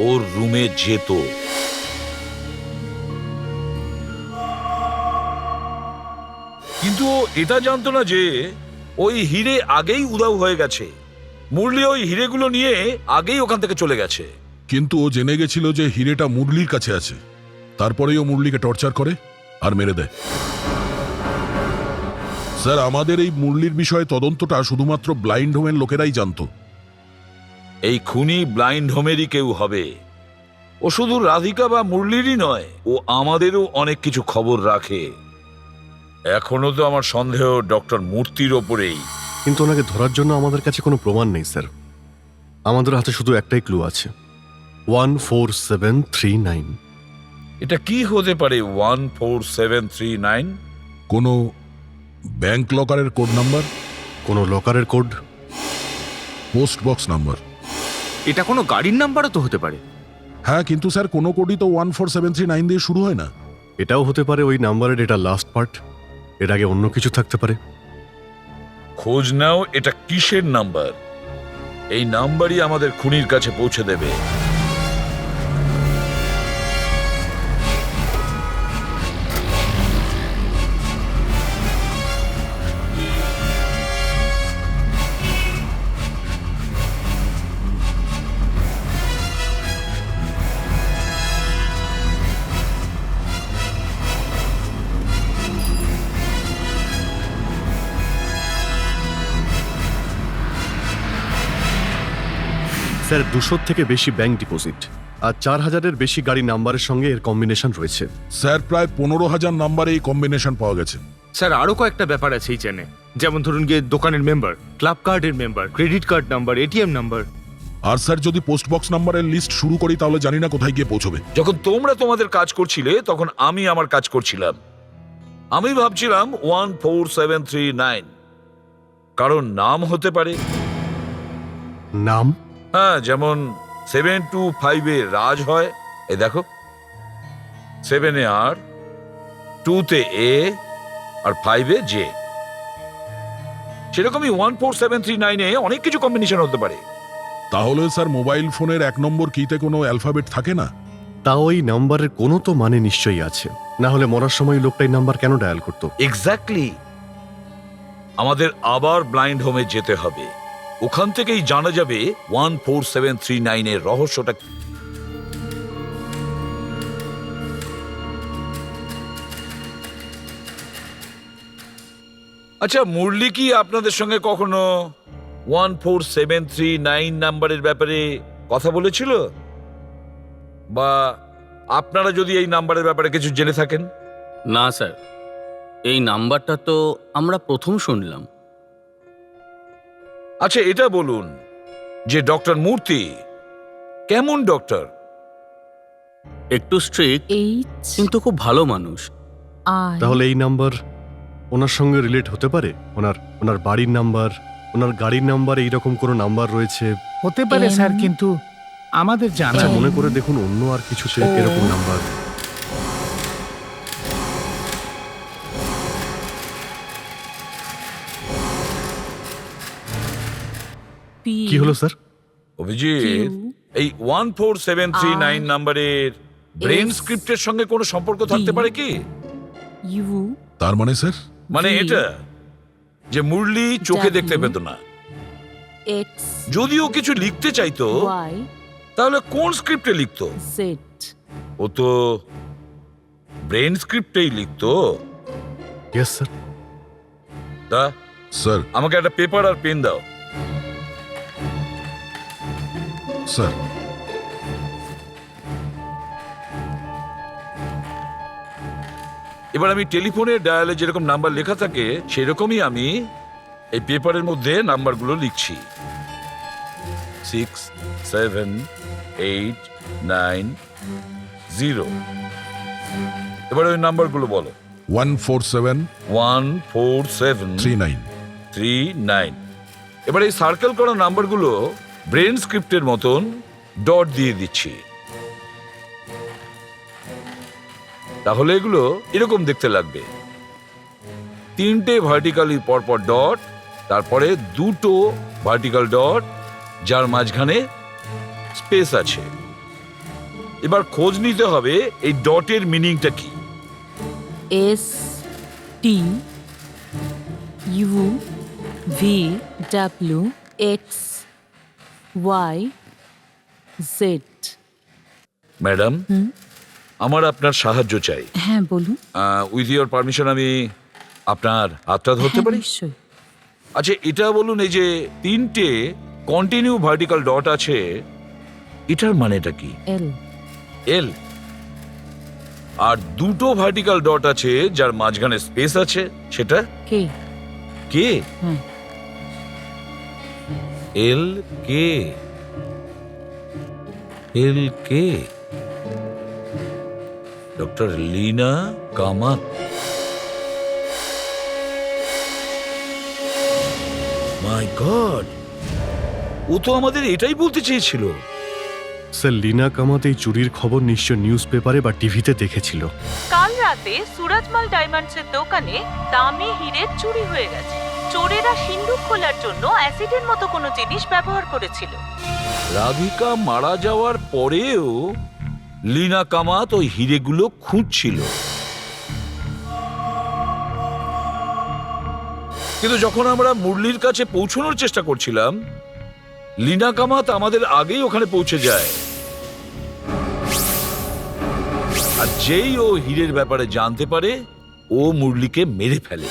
ওর রুমে যেত। কিন্তু ও এটা জানতো না যে ওই হীরে আগেই উধাও হয়ে গেছে। মুরলি ওই হীরেগুলো নিয়ে আগেই ওখান থেকে চলে গেছে। কিন্তু ও জেনে গেছিল যে হিরেটা মুরলির কাছে আছে, তারপরেই ও মুরলিকে টর্চার করে আর মেরে দেয়। স্যার, আমাদের এই মুরলির বিষয়ে তদন্তটা শুধুমাত্র ব্লাইন্ড হোমের লোকেরাই জানতো। এই খুনি ব্লাইন্ড হোমেরই কেউ হবে। ও শুধু রাধিকা বা মুরলিরই নয়, ও আমাদেরও অনেক কিছু খবর রাখে। এখনো তো আমার সন্দেহ ডক্টর মূর্তির ওপরেই। কিন্তু ওনাকে ধরার জন্য আমাদের কাছে কোনো প্রমাণ নেই স্যার। আমাদের হাতে শুধু একটাই ক্লু আছে, 14739। এটা কি হতে পারে 14739? কোনো ব্যাংক লকারের কোড নাম্বার, কোনো লকারের কোড, পোস্ট বক্স নাম্বার। এটা কোনো গাড়ির নাম্বারও তো হতে পারে। হ্যাঁ, কিন্তু স্যার কোনো কোডই তো 14739 দিয়ে শুরু হয় না। এটাও হতে পারে ওই নাম্বারের এটা লাস্ট পার্ট, এর আগে অন্য কিছু থাকতে পারে। খোঁজ নাও এটা কিসের নাম্বার। এই নাম্বারই আমাদের খুনির কাছে পৌঁছে দেবে। স্যার, 200 থেকে বেশি ব্যাংক ডিপোজিট আর 4000-এর বেশি গাড়ি নাম্বারের সঙ্গে এর কম্বিনেশন রয়েছে। স্যার, প্রায় 15,000 নাম্বারে এই কম্বিনেশন পাওয়া গেছে। স্যার, আরো কয়েকটা ব্যাপার আছে এই চেনে, যেমন ধরুন গিয়ে দোকানের মেম্বার, ক্লাব কার্ডের member, credit card number, ATM number. আর স্যার, যদি পোস্ট বক্স নাম্বারের লিস্ট শুরু করি তাহলে জানি না কোথায় গিয়ে পৌঁছবে। যখন তোমরা তোমাদের কাজ করছিলে তখন আমি আমার কাজ করছিলাম। আমি ভাবছিলাম 14739, কারণ নাম হতে পারে। নাম? হ্যাঁ, যেমন 725-এ রাজ হয়, এই দেখো, 7-এ আর, 2-তে এ, আর 5-এ জে। সেরকমই 14739-এ অনেক কিছু কম্বিনেশন হতে পারে। তাহলে স্যার, মোবাইল ফোনের 1 নম্বর কিতে কোনো অ্যালফাবেট থাকে না? তাও এই নাম্বারের কোনো তো মানে নিশ্চয়ই আছে, না হলে মরার সময় লোকটা এই নাম্বার কেন ডায়াল করতো? এক্স্যাক্টলি। আমাদের আবার ব্লাইন্ড হোমে যেতে হবে, ওখান থেকেই জানা যাবে 14739-এর রহস্যটা। আচ্ছা, মুরলি কি আপনাদের সঙ্গে কখনো 14739 নাম্বারের ব্যাপারে কথা বলেছিল? বা আপনারা যদি এই নাম্বারের ব্যাপারে কিছু জেনে থাকেন? না স্যার, এই নাম্বারটা তো আমরা প্রথম শুনলাম। আচ্ছা, এটা বলুন যে ডক্টর মূর্তি কেমন ডক্টর? একটু স্ট্রিক্ট, H কিন্তু খুব ভালো মানুষ। I তাহলে এই নাম্বার ওনার সঙ্গে রিলেট হতে পারে? ওনার বাড়ির নাম্বার, ওনার গাড়ির নাম্বার, এইরকম কোনো নাম্বার রয়েছে? হতে পারে M স্যার, কিন্তু আমাদের জানা আচ্ছা, নেই। মনে করে দেখুন অন্য আর কিছুতে ও। এরকম নাম্বার। P কি হলো স্যার? অভিজিৎ, Q এই 14739 নাম্বারের ব্রেন S স্ক্রিপ্টের সঙ্গে কোনো সম্পর্ক থাকতে T পারে কি? U তার মানে স্যার, মানে V এটা যে মুরলি চোখে দেখতে পেত না। এক্স যদিও কিছু লিখতে চাইতো ওয়াই তাহলে কোন স্ক্রিপ্টে লিখতো? জেড। ও তো ব্রেন স্ক্রিপ্টেই লিখতো। Yes sir. তা স্যার আমাকে একটা পেপার আর পেন দাও। স্যার এবার আমি টেলিফোনের ডায়ালে যেরকম নাম্বার লেখা থাকে সেরকমই আমি এই পেপারের মধ্যে নাম্বারগুলো লিখছি। 6, 7, 8, 9, 0। এবার ওই নাম্বারগুলো বলো। 14739 14739। এবার এই সার্কেল করা নাম্বারগুলো ব্রেন স্ক্রিপ্টের মতন ডট দিয়ে দিচ্ছি। তাহলে এগুলো এরকম দেখতে লাগবে। 3টে ভার্টিক্যালি পরপর ডট, তারপরে 2টো ভার্টিক্যাল ডট যার মাঝখানে স্পেস আছে। এবার খোঁজ নিতে হবে এই ডটের মিনিংটা কি। S T U V W X Y Z. Madam, আমার আপনার সাহায্য চাই। হ্যাঁ বলুন। উইথ ইওর পারমিশন আমি আপনার হাতটা ধরতে হ্যাঁ, পারি? নিশ্চয়ই। আচ্ছা, এটা বলুন, এই যে 3টে কন্টিনিউ ভার্টিক্যাল ডট আছে এটার মানেটা কি? এল। এল। আর 2টো ভার্টিক্যাল ডট আছে যার মাঝখানে স্পেস আছে সেটা কে। কে? হ্যাঁ। এল কে। এল কে। ডক্টর লীনা কামাত। মাই গড, ও তো আমাদের এটাই বলতে চেয়েছিল। স্যার, লীনা কামাত এই চুরির খবর নিশ্চয় নিউজ পেপারে বা টিভিতে দেখেছিল। কাল রাতে সুরজমাল ডায়মন্ডসের দোকানে দামি হিরে চুরি হয়ে গেছে। চোরেরা সিন্ধুক খোলার জন্য অ্যাসিডের মতো কোনো জিনিস ব্যবহার করেছিল। রাধিকা মারা যাওয়ার পরেও লীনা কামাত ওই হিরেগুলো খুঁজছিল। কিন্তু যখন আমরা মুরলির কাছে পৌঁছানোর চেষ্টা করছিলাম, লীনা কামাত আমাদের আগেই ওখানে পৌঁছে যায়। আর যেই ও হীরের ব্যাপারে জানতে পারে, ও মুরলিকে মেরে ফেলে।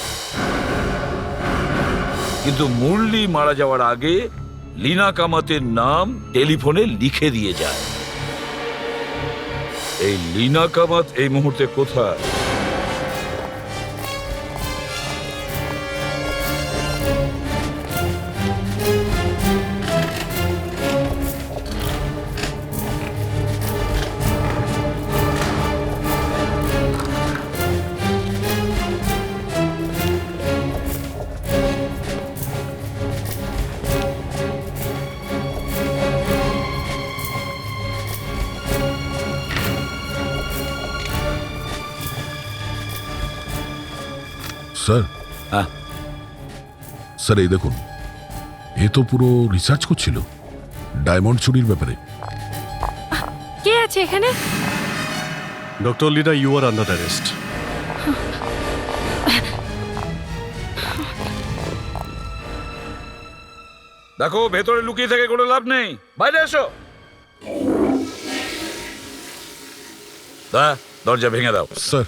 কিন্তু মুরলি মারা যাওয়ার আগে লীনা কামাতের নাম টেলিফোনে লিখে দিয়ে যায়। এই লীনা কামাত এই মুহূর্তে কোথায়? স্যার। হ্যাঁ স্যার, এই দেখুন, এ তো পুরো রিসার্চ করছিল ডায়মন্ড চুরির ব্যাপারে। কে আছে এখানে? Doctor Leena, you are under arrest. দেখো, ভেতরে লুকিয়ে থেকে কোনো লাভ নেই, বাইরে এসো। দরজা ভেঙে দাও। স্যার।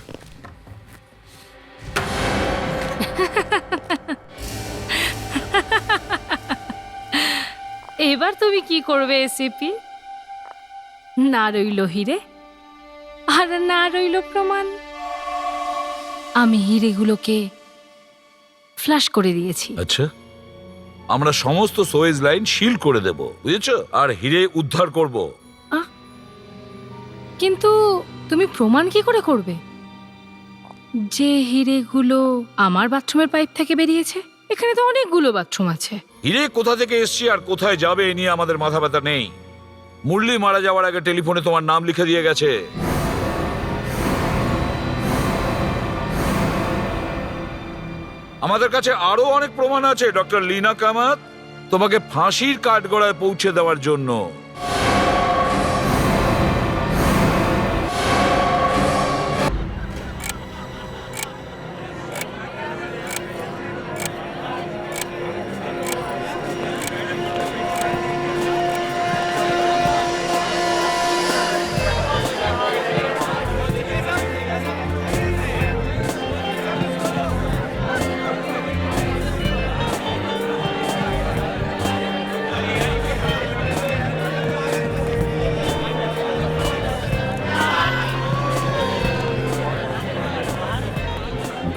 এবার তুমি কি করবে এসিপি? না রইল হিরে, আর না রইল প্রমাণ। আমি হিরেগুলোকে ফ্ল্যাশ করে দিয়েছি। আচ্ছা, আমরা সমস্ত সোয়েজ লাইন শিল করে দেব, বুঝেছো? আর হিরে উদ্ধার করব। কিন্তু তুমি প্রমাণ কি করে করবে যে হিরেগুলো আমার বাথরুমের পাইপ থেকে বেরিয়েছে? এখানে তো অনেকগুলো বাথরুম আছে। হিরে কোথা থেকে এসছে আর কোথায় যাবে এ নিয়ে আমাদের মাথা ব্যথা নেই। মুরলি মারা যাওয়ার আগে টেলিফোনে তোমার নাম লিখে দিয়ে গেছে। আমাদের কাছে আরো অনেক প্রমাণ আছে ডক্টর লীনা কামাত, তোমাকে ফাঁসির কাঠগড়ায় পৌঁছে দেওয়ার জন্য।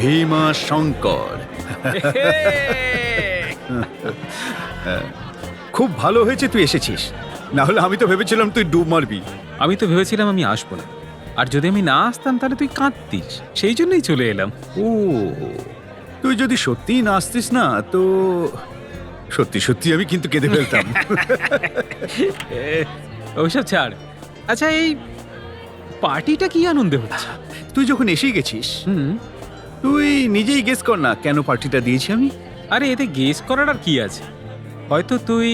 ভীমা শঙ্কর। খুব ভালো হয়েছে তুই এসেছিস, না হলে আমি তো ভেবেছিলাম তুই ডুব মারবি। আমি তো ভেবেছিলাম আমি আসবো না, আর যদি আমি না আসতাম তাহলে তুই কাঁদতিস, সেই জন্যই চলে এলাম। ও, তুই যদি সত্যিই না আসতিস না তো সত্যি সত্যি আমি কিন্তু কেঁদে ফেলতাম। ওইসব ছাড়। আচ্ছা, এই পার্টিটা কি আনন্দে হচ্ছে? তুই যখন এসেই গেছিস, হুম। তুই নিজেই গেস কর না কেন পার্টিটা দিয়েছি আমি। আরে এতে গেস করার আর কি আছে? হয়তো তুই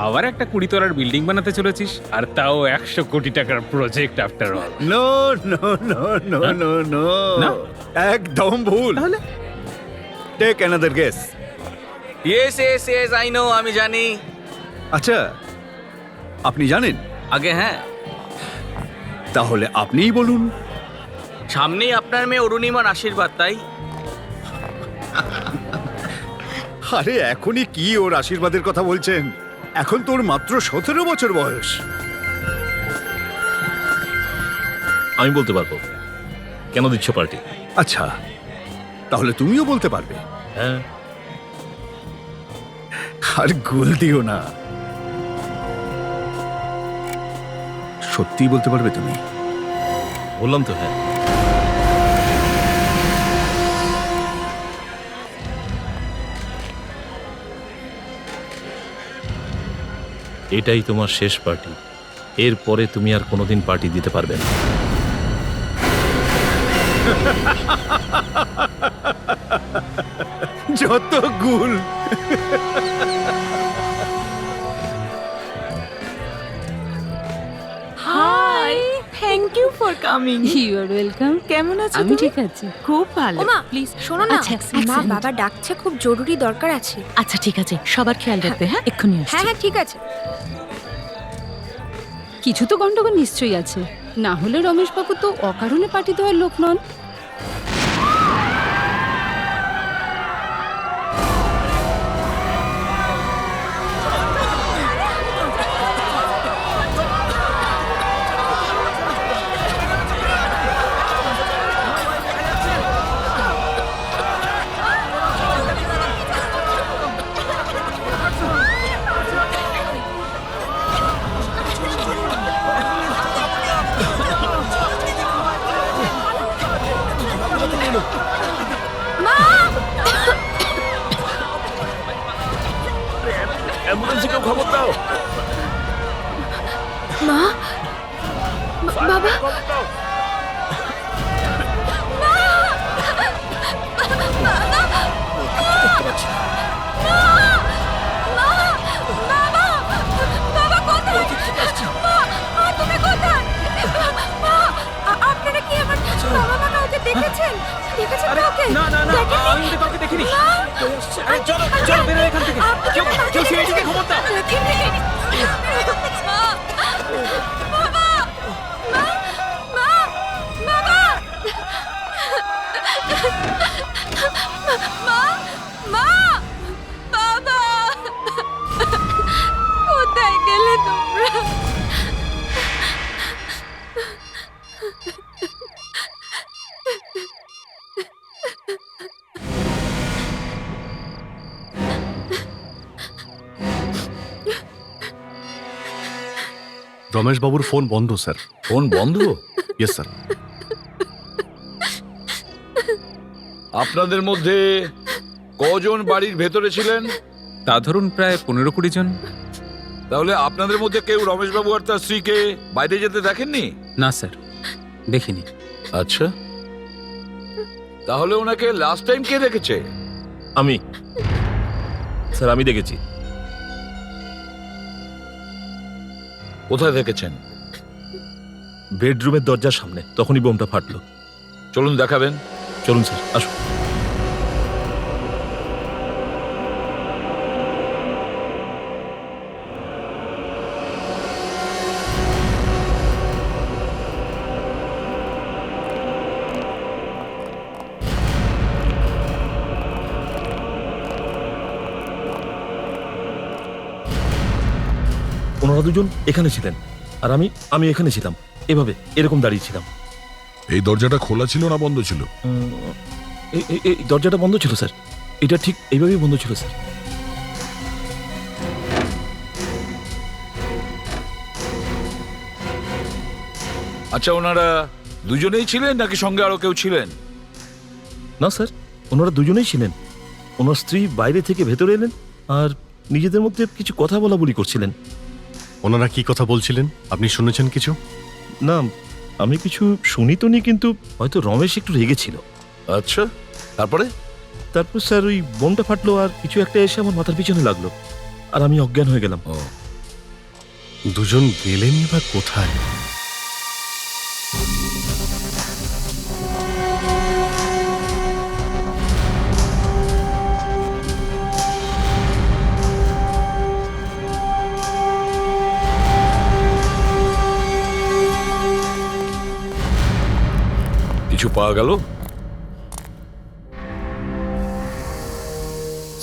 আবার একটা 20 তলার বিল্ডিং বানাতে চলেছিস, আর তাও 100 কোটি টাকার project after all. No no no no no no, না? একদম ভুল। তাহলে take another guess. Yes yes yes, I know, আমি জানি। আচ্ছা, আপনি জানেন? আগে হ্যাঁ, তাহলে আপনিই বলুন। সামনেই আপনার মেয়ে অরুণিমার আশীর্বাদ, তাই? আরে এখনই কি ওর আশীর্বাদের কথা বলছেন? এখন তোর মাত্র 17 বছর বয়স। আমি বলতে পারবো কেন দিচ্ছ পার্টি। আচ্ছা, তাহলে তুমিও বলতে পারবে। হ্যাঁ, আর গোল দিও না, সত্যি বলতে পারবে তুমি? বললাম তো হ্যাঁ। এটাই তোমার শেষ পার্টি, এরপরে তুমি আর কোনোদিন পার্টি দিতে পারবে না। যত গুল। Hi, thank you for coming. You are welcome. কেমন আছো আমি তুমি? ঠিক আছি। খুব ভালো। ওমা, প্লিজ শোনো না, আচ্ছা, মা excellent. বাবা ডাকছে, খুব জরুরি দরকার আছে। আচ্ছা ঠিক আছে, সবার খেয়াল রাখবে। হ্যাঁ, এক্ষুনি আসছি। হ্যাঁ হ্যাঁ ঠিক আছে। কিছু তো গন্ডগোল নিশ্চয়ই আছে, না হলে রমেশবাবু তো অকারণে পার্টি দেওয়ার লোক নন। অ্যাম্বুলেন্সে কেউ খবর দাও। মা, বাবা, আপনারা কি আমার বাবা মা কাউকে দেখেছেন? দেখেছেন কাউকে? না না না, দেখেননি? আমি ওদের কাউকে দেখিনি। আরে চলো চলো, বেরো এখান থেকে। কেউ কেউ সিআইডিকে খবর দাও। দেখেননি? বাবা, মা, মা, বাবা, মা, মা, বাবা, কোথায় গেলে তোমরা? রমেশবাবুর ফোন বন্ধ স্যার। ফোন বন্ধ? Yes sir. আপনাদের মধ্যে কজন বাড়ির ভেতরে ছিলেন? তা ধরুন প্রায় 15-20 জন। তাহলে আপনাদের মধ্যে কেউ রমেশবাবু আর তার স্ত্রীকে বাইরে যেতে দেখেননি? না স্যার, দেখিনি। আচ্ছা, তাহলে ওনাকে লাস্ট টাইম কে দেখেছে? আমি স্যার, আমি দেখেছি। কোথায় দেখেছেন? বেডরুমের দরজার সামনে, তখনই বোমটা ফাটলো। চলুন দেখাবেন। চলুন স্যার, আসুন। ওনারা দুজন এখানে ছিলেন, আর আমি এখানে ছিলাম, এভাবে এরকম দাঁড়িয়ে ছিলাম। এই দরজাটা খোলা ছিল না বন্ধ ছিল? এই দরজাটা বন্ধ ছিল স্যার, এটা ঠিক এইভাবেই বন্ধ ছিল স্যার। আচ্ছা, ওনারা দুজনেই ছিলেন নাকি সঙ্গে আরো কেউ ছিলেন? না স্যার, ওনারা দুজনেই ছিলেন। ওনার স্ত্রী বাইরে থেকে ভেতরে এলেন আর নিজেদের মধ্যে কিছু কথা বলা বলি করছিলেন। ওনারা কি কথা বলছিলেন, আপনি শুনেছেন কিছু? না, আমি কিছু শুনি তো নি, কিন্তু হয়তো রমেশ একটু রেগেছিল। আচ্ছা, তারপরে? তারপর স্যার ওই বোমটা ফাটলো আর কিছু একটা এসে আমার মাথার পিছনে লাগলো আর আমি অজ্ঞান হয়ে গেলাম। ও, দুজন গেলেনই বা কোথায়? কিছু পাওয়া গেল?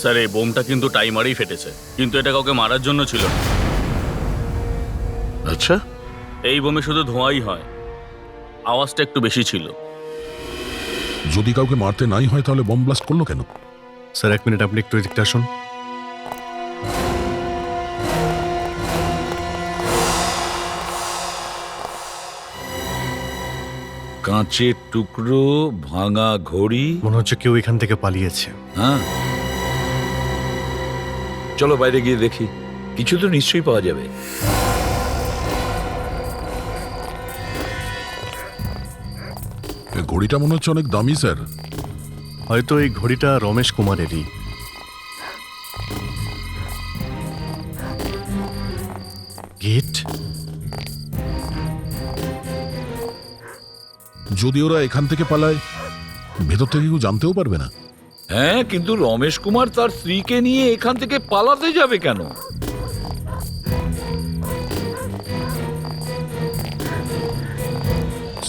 স্যার, এই বোমটা কিন্তু টাইমারেই ফেটেছে, কিন্তু এটা কাউকে মারার জন্য ছিল না। আচ্ছা, এই বোমে শুধু ধোঁয়াই হয়, আওয়াজটা একটু বেশি ছিল। যদি কাউকে মারতে নাই হয় তাহলে বম ব্লাস্ট করলো কেন? স্যার, এক মিনিট, আপনি একটু এদিকটা আসুন। কাঁচের টুকরো, ভাঙা ঘড়ি। মনে হচ্ছে কেউ এখান থেকে পালিয়েছে। হ্যাঁ, চলো বাইরে গিয়ে দেখি, কিছু তো নিশ্চয়ই পাওয়া যাবে। এই ঘড়িটা মনে হচ্ছে অনেক দামি স্যার। হয়তো এই ঘড়িটা রমেশ কুমারেরই। গেট? যদি ওরা এখান থেকে পালায়, ভেতর থেকে কেউ জানতেও পারবে না। হ্যাঁ, কিন্তু রমেশ কুমার তার স্ত্রীকে নিয়ে এখান থেকে পালাতে যাবে কেন?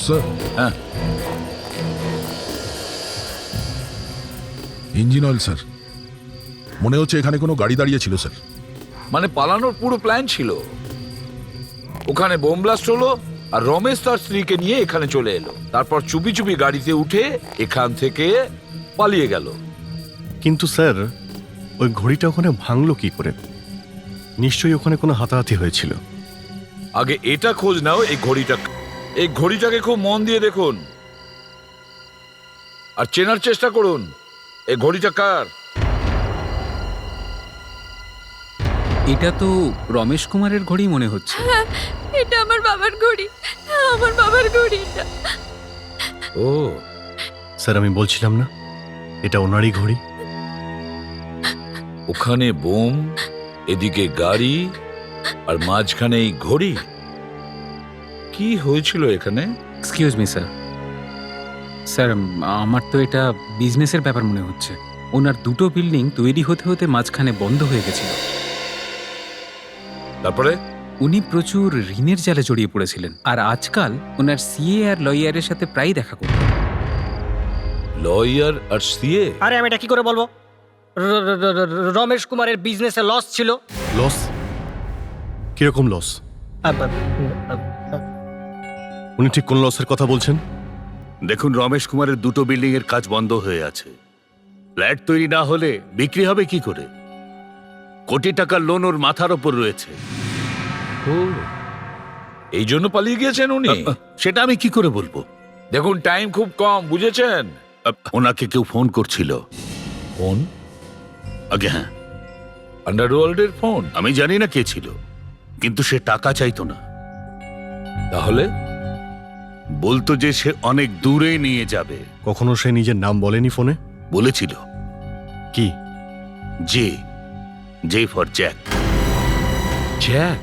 স্যার, হ্যাঁ, ইঞ্জিন অয়েল স্যার। মনে হচ্ছে এখানে কোনো গাড়ি দাঁড়িয়ে ছিল স্যার। মানে পালানোর পুরো প্ল্যান ছিল। ওখানে বোম ব্লাস্ট হলো আর রমেশ তার স্ত্রীকে নিয়ে এখানে চলে এলো, তারপর চুপি চুপি গাড়িতে উঠে এখান থেকে পালিয়ে গেল। কিন্তু স্যার, ওই ঘড়িটা ওখানে ভাঙলো কি করে? নিশ্চয়ই ওখানে কোনো হাতাহাতি হয়েছিল। আগে এটা খোঁজ নাও, এই ঘড়িটাকে খুব মন দিয়ে দেখুন আর চেনার চেষ্টা করুন এই ঘড়িটা কার। এটা তো রমেশ কুমারের ঘড়ি মনে হচ্ছে। এটা আমার বাবার ঘড়ি, আমার বাবার ঘড়ি এটা। ও স্যার, আমি বলছিলাম না এটা ওনারই ঘড়ি? ওখানে বোম, এদিকে গাড়ি, আর মাঝখানে এই ঘড়ি। কি হয়েছিল এখানে? Excuse me sir. স্যার, আমার তো এটা বিজনেসের ব্যাপার মনে হচ্ছে। ওনার দুটো বিল্ডিং তৈরি হতে হতে মাঝখানে বন্ধ হয়ে গেছিল। তারপরে উনি প্রচুর ঋণের জালে জড়িয়ে পড়েছিলেন, আর আজকাল ওনার সিএ আর লয়ারের সাথে প্রায় দেখা করতেন। লয়ার আর সিএ? আরে আমি এটা কি করে বলবো? রমেশ কুমারের বিজনেসে লস ছিল। লস? কিরকম লস? উনি ঠিক কোন লসের কথা বলছেন? দেখুন, রমেশ কুমারের দুটো বিল্ডিং এর কাজ বন্ধ হয়ে আছে। ফ্ল্যাট তৈরি না হলে বিক্রি হবে কি করে? কোটি টাকার লোন ওর মাথার ওপর রয়েছে। ও, এই জন্য পালিয়ে গিয়েছেন উনি? সেটা আমি কি করে বলবো? দেখুন, টাইম খুব কম, বুঝেছেন? ওনাকে কেউ ফোন করছিল। ফোন? আগে হ্যাঁ, আন্ডারওয়ার্ল্ডের ফোন? আমি জানি না কে ছিল, কিন্তু সে টাকা চাইতো না। তাহলে বলতো যে সে অনেক দূরে নিয়ে যাবে। কখনো সে নিজের নাম বলেনি ফোনে? বলেছিল। কি? J for Jack. জ্যাক?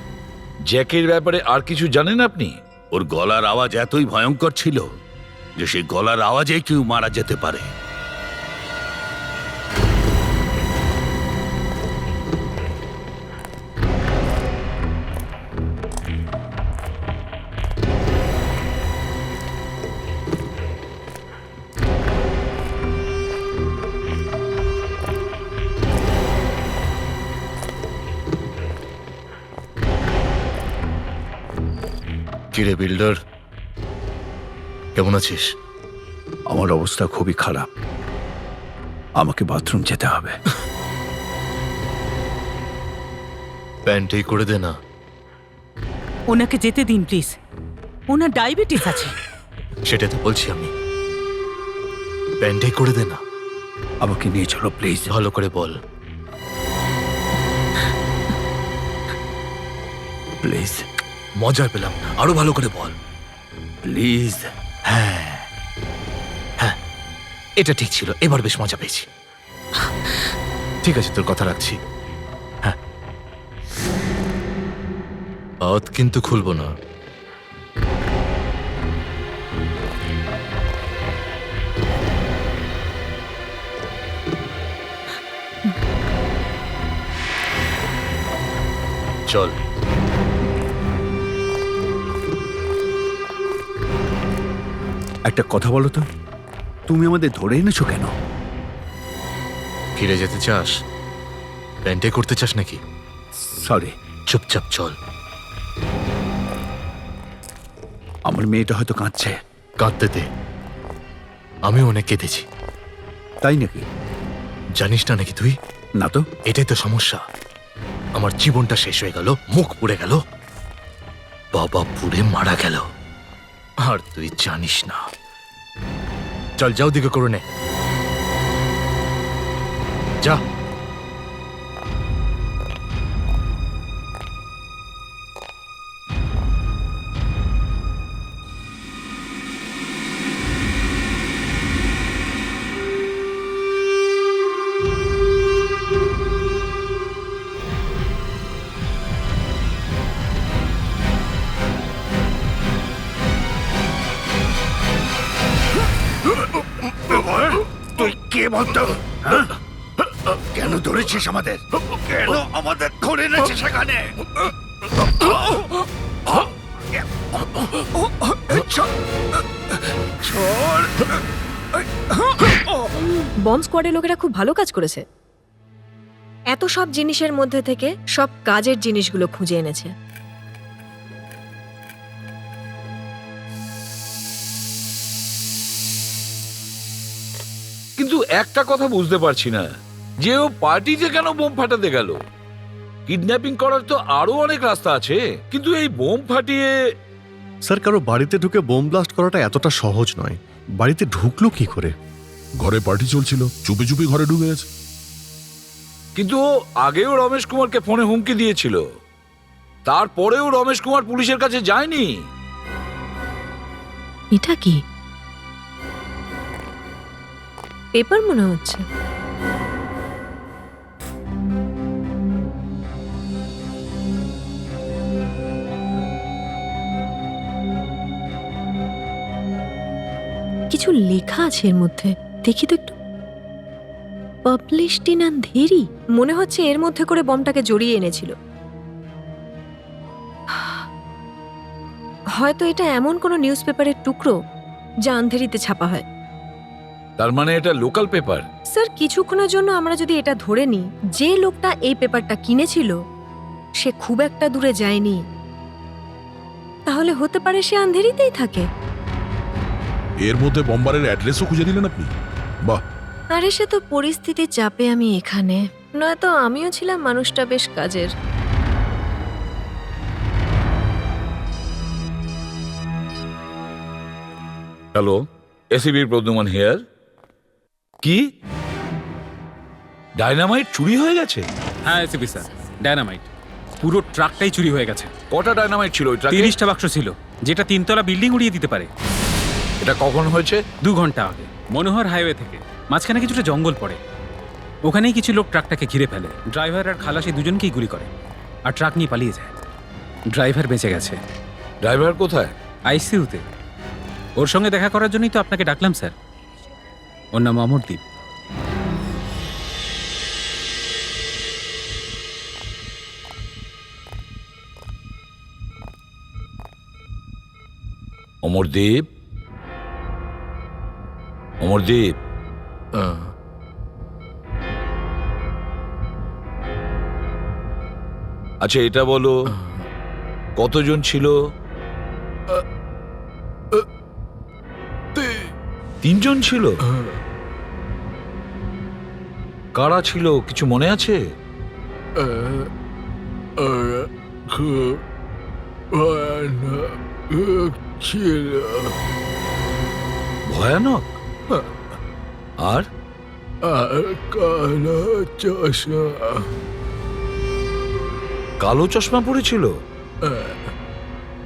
জ্যাকের ব্যাপারে আর কিছু জানেন আপনি? ওর গলার আওয়াজ এতই ভয়ঙ্কর ছিল যে সেই গলার আওয়াজে কেউ মারা যেতে পারে। কিরে বিল্ডার, কেমন আছিস? আমার অবস্থা খুবই খারাপ। আমাকে বাথরুম যেতে হবে। প্যান্টেই করে দে না। ওনাকে যেতে দিন প্লিজ, ওনার ডায়াবেটিস আছে। সেটা তো বলছি আমি, প্যান্টেই করে দে না। আমাকে নিয়ে চলো প্লিজ। ভালো করে বল। প্লিজ। মজা পেলাম না, আরো ভালো করে বল। প্লিজ। হ্যাঁ হ্যাঁ, এটা ঠিক ছিল, এবার বেশ মজা পেয়েছি। ঠিক আছে, তোর কথা রাখছি। হ্যাঁ, হাত কিন্তু খুলবো না। চল। একটা কথা বলো তো, তুমি আমাদের ধরে এনেছো কেন? ফিরে যেতে চাস? প্যান্টে করতে চাস নাকি? সরি। চুপচাপ চল। আমার মেয়েটা হয়তো কাঁদছে। কাঁদতে দে, আমিও অনেক কেঁদেছি। তাই নাকি? জানিস না নাকি তুই? না তো। এটাই তো সমস্যা। আমার জীবনটা শেষ হয়ে গেল, মুখ পুড়ে গেল, বাবা পুড়ে মারা গেল, আর তুই জানিস না। চল যাও, দিকে করে নে, যা। তুই কে বলতো? কেন ধরেছিস আমাদের? কেন আমাদের ধরে এনেছিস সেখানে? বম্ব স্কোয়াডের লোকেরা খুব ভালো কাজ করেছে। এত সব জিনিসের মধ্যে থেকে সব কাজের জিনিসগুলো খুঁজে এনেছে। কিন্তু একটা কথা বুঝতে পারছি না, যে ও পার্টিতে কেন বোম ফাটাতে গেল? কিডন্যাপিং করার তো আরো অনেক রাস্তা আছে, কিন্তু এই বোম ফাটিয়ে। স্যার, কারো বাড়িতে ঢুকে বোম ব্লাস্ট করাটা এতটা সহজ নয়। বাড়িতে ঢুকলো কি করে? ঘরে পার্টি চলছিল, চুপি চুপি ঘরে ঢুকে গেছে। কিন্তু ও আগেও রমেশ কুমারকে ফোনে হুমকি দিয়েছিল, তারপরেও রমেশ কুমার পুলিশের কাছে যায়নি। এটা কি পেপার মনে হচ্ছে? কিছু লেখা আছে এর মধ্যে, দেখি তো একটু। Published in Andheri. মনে হচ্ছে এর মধ্যে করে বমটাকে জড়িয়ে এনেছিল। হয়তো এটা এমন কোনো নিউজ পেপারের টুকরো যা আন্ধেরিতে ছাপা হয়। তার মানে এটা লোকাল পেপার। স্যার, কিছুক্ষণের জন্য আমরা যদি এটা ধরে নিই, যে লোকটা এই পেপারটা কিনেছিল সে খুব একটা দূরে যায়নি, তাহলে হতে পারে সে আন্ধেরিতেই থাকে। এর মধ্যে বম্বারের অ্যাড্রেসও খুঁজে দিলেন আপনি? বাহ। আরে সে তো পরিস্থিতির চাপে আমি এখানে, নয়তো আমিও ছিলাম মানুষটা বেশ কাজের। Hello, ACP Pradyuman here. কি ডায়নামাইট চুরি হয়ে গেছে? হ্যাঁ এসিপি স্যার, ডায়নামাইট পুরো ট্রাকটাই চুরি হয়ে গেছে। কটা ডায়নামাইট ছিল ওই ট্রাকে? 30টা বাক্স ছিল, যেটা 3তলা বিল্ডিং উড়িয়ে দিতে পারে। এটা কখন হয়েছে? 2 ঘন্টা আগে, মনোহর হাইওয়ে থেকে। মাঝখানে কিছুটা জঙ্গল পড়ে, ওখানেই কিছু লোক ট্রাকটাকে ঘিরে ফেলে। ড্রাইভার আর খালাসি দুজনকেই গুলি করে, আর ট্রাক নিয়ে পালিয়ে যায়। ড্রাইভার বেঁচে গেছে। ড্রাইভার কোথায়? আইসিইউতে। ওর সঙ্গে দেখা করার জন্যই তো আপনাকে ডাকলাম স্যার। ওর নাম অমরদীপ। অমরদীপ, অমরদীপ। আচ্ছা এটা বলো, কতজন ছিল? 3 জন ছিল। কারা ছিল কিছু মনে আছে? ভয়ানক? আর কালো চশমা পড়েছিল?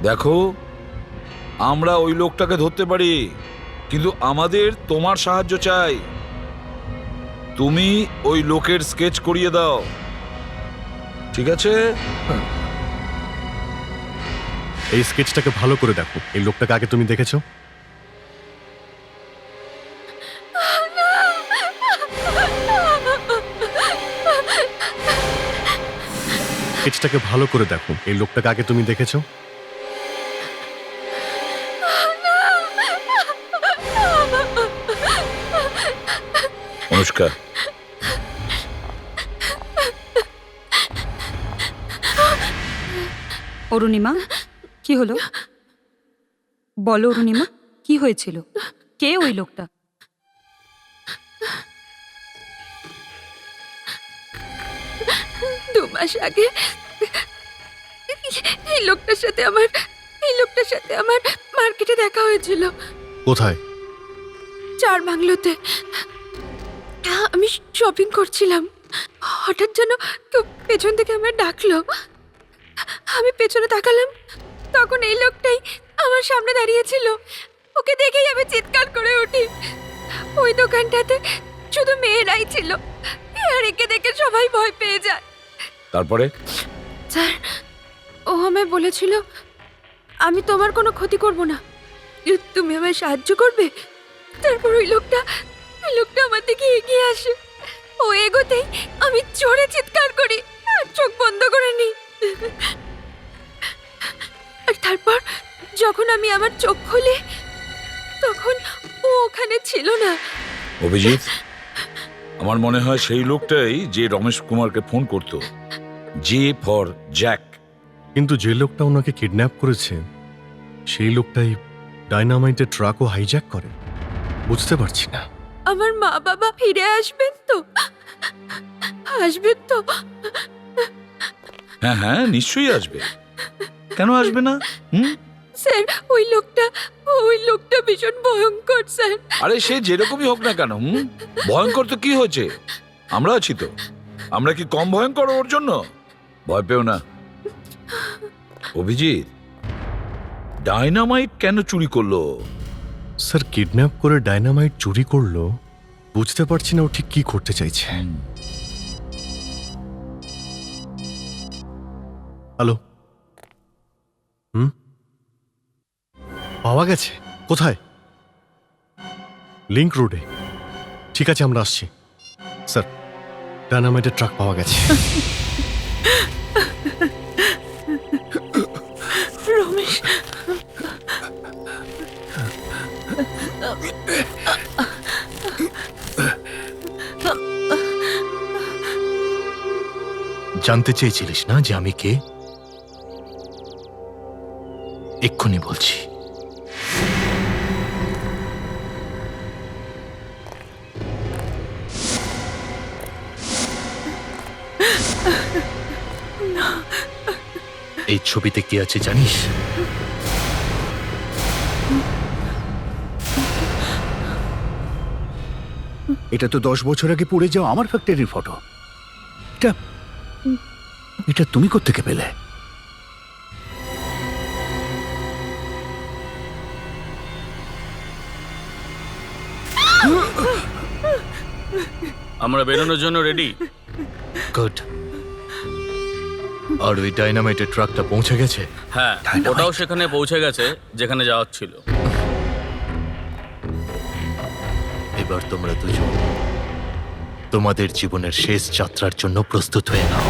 দেখো, আমরা ওই লোকটাকে ধরতে পারি, কিন্তু আমাদের তোমার সাহায্য চাই। তুমি ওই লোকের স্কেচ করিয়ে দাও, ঠিক আছে? এই স্কেচটাকে ভালো করে দেখো। এই লোকটাকে আগে তুমি দেখেছো? স্কেচটাকে ভালো করে দেখো। এই লোকটাকে আগে তুমি দেখেছো? অনুষ্কা, অরুণিমা, কি হলো? বলো অরুণিমা, কি হয়েছিল? কে ওই লোকটা? দু মাস আগে এই লোকটার সাথে আমার মার্কেটে দেখা হয়েছিল। কোথায়? চার বাংলোতে। আমি শপিং করছিলাম, হঠাৎ যেন কেউ পেছন থেকে আমার ডাকলো। আমি পেছনে তাকালাম, তখন এই লোকটাই আমার সামনে দাঁড়িয়েছিল। ওকে দেখেই আমি চিৎকার করে উঠি। ওই দোকানটাতে শুধু মেয়েরাই ছিল, আর একে দেখে সবাই ভয় পেয়ে যায়। তারপরে? স্যার, ও আমায় বলেছিল আমি তোমার কোনো ক্ষতি করব না, তুমি আমায় সাহায্য করবে। তারপর ওই লোকটা আমার দিকে এগিয়ে আসে। ও এগোতেই আমি জোরে চিৎকার করি আর চোখ বন্ধ করে নিই। আর তারপর যখন আমি আমার চোখ খুলি, তখন ও ওখানে ছিল না। অভিজিৎ, আমার মনে হয় সেই লোকটাই যে রমেশ কুমারকে ফোন করতো, জে ফর জ্যাক। কিন্তু যে লোকটা ওনাকে কিডন্যাপ করেছে, সেই লোকটাই ডাইনামাইটের ট্রাকও হাইজ্যাক করে। বুঝতে পারছি না। আমার মা বাবা ফিরে আসবেন তো? আসবেন তো? হ্যাঁ হ্যাঁ, নিশ্চয়ই আসবে। কেন আসবে না? স্যার, ওই লোকটা ভীষণ ভয়ঙ্কর স্যার। আরে সে যেরকমই হোক না কেন, ভয়ঙ্কর তো কি হয়েছে? আমরা আছি তো। আমরা কি কম ভয়ঙ্কর ওর জন্য? ভয় পেও না। অভিজিৎ, ডাইনামাইট কেন চুরি করলো? স্যার, কিডন্যাপ করে ডাইনামাইট চুরি করলো, বুঝতে পারছি না ও ঠিক কি করতে চাইছে। হ্যালো? পাওয়া গেছে? কোথায়? লিংক রোডে। ঠিক আছে, আমরা আসছি। স্যার, ডাইনামাইটের ট্রাক পাওয়া গেছে। রমেশ, জানতে চেয়েছিলিস না যে আমি কে? এক্ষুনি বলছি। এই ছবিতে কে আছে জানিস? এটা তো 10 বছর আগে পড়ে যাও আমার ফ্যাক্টরির ফটো। এটা তুমি কোত্থেকে পেলে? আমরা বেরোনোর জন্য রেডি। গুড। আর ওই ডাইনামাইটের ট্রাকটা পৌঁছে গেছে? হ্যাঁ, ওটাও সেখানে পৌঁছে গেছে যেখানে যাওয়ার ছিল। এবার তোমরা দুজন তোমাদের জীবনের শেষ যাত্রার জন্য প্রস্তুত হয়ে নাও।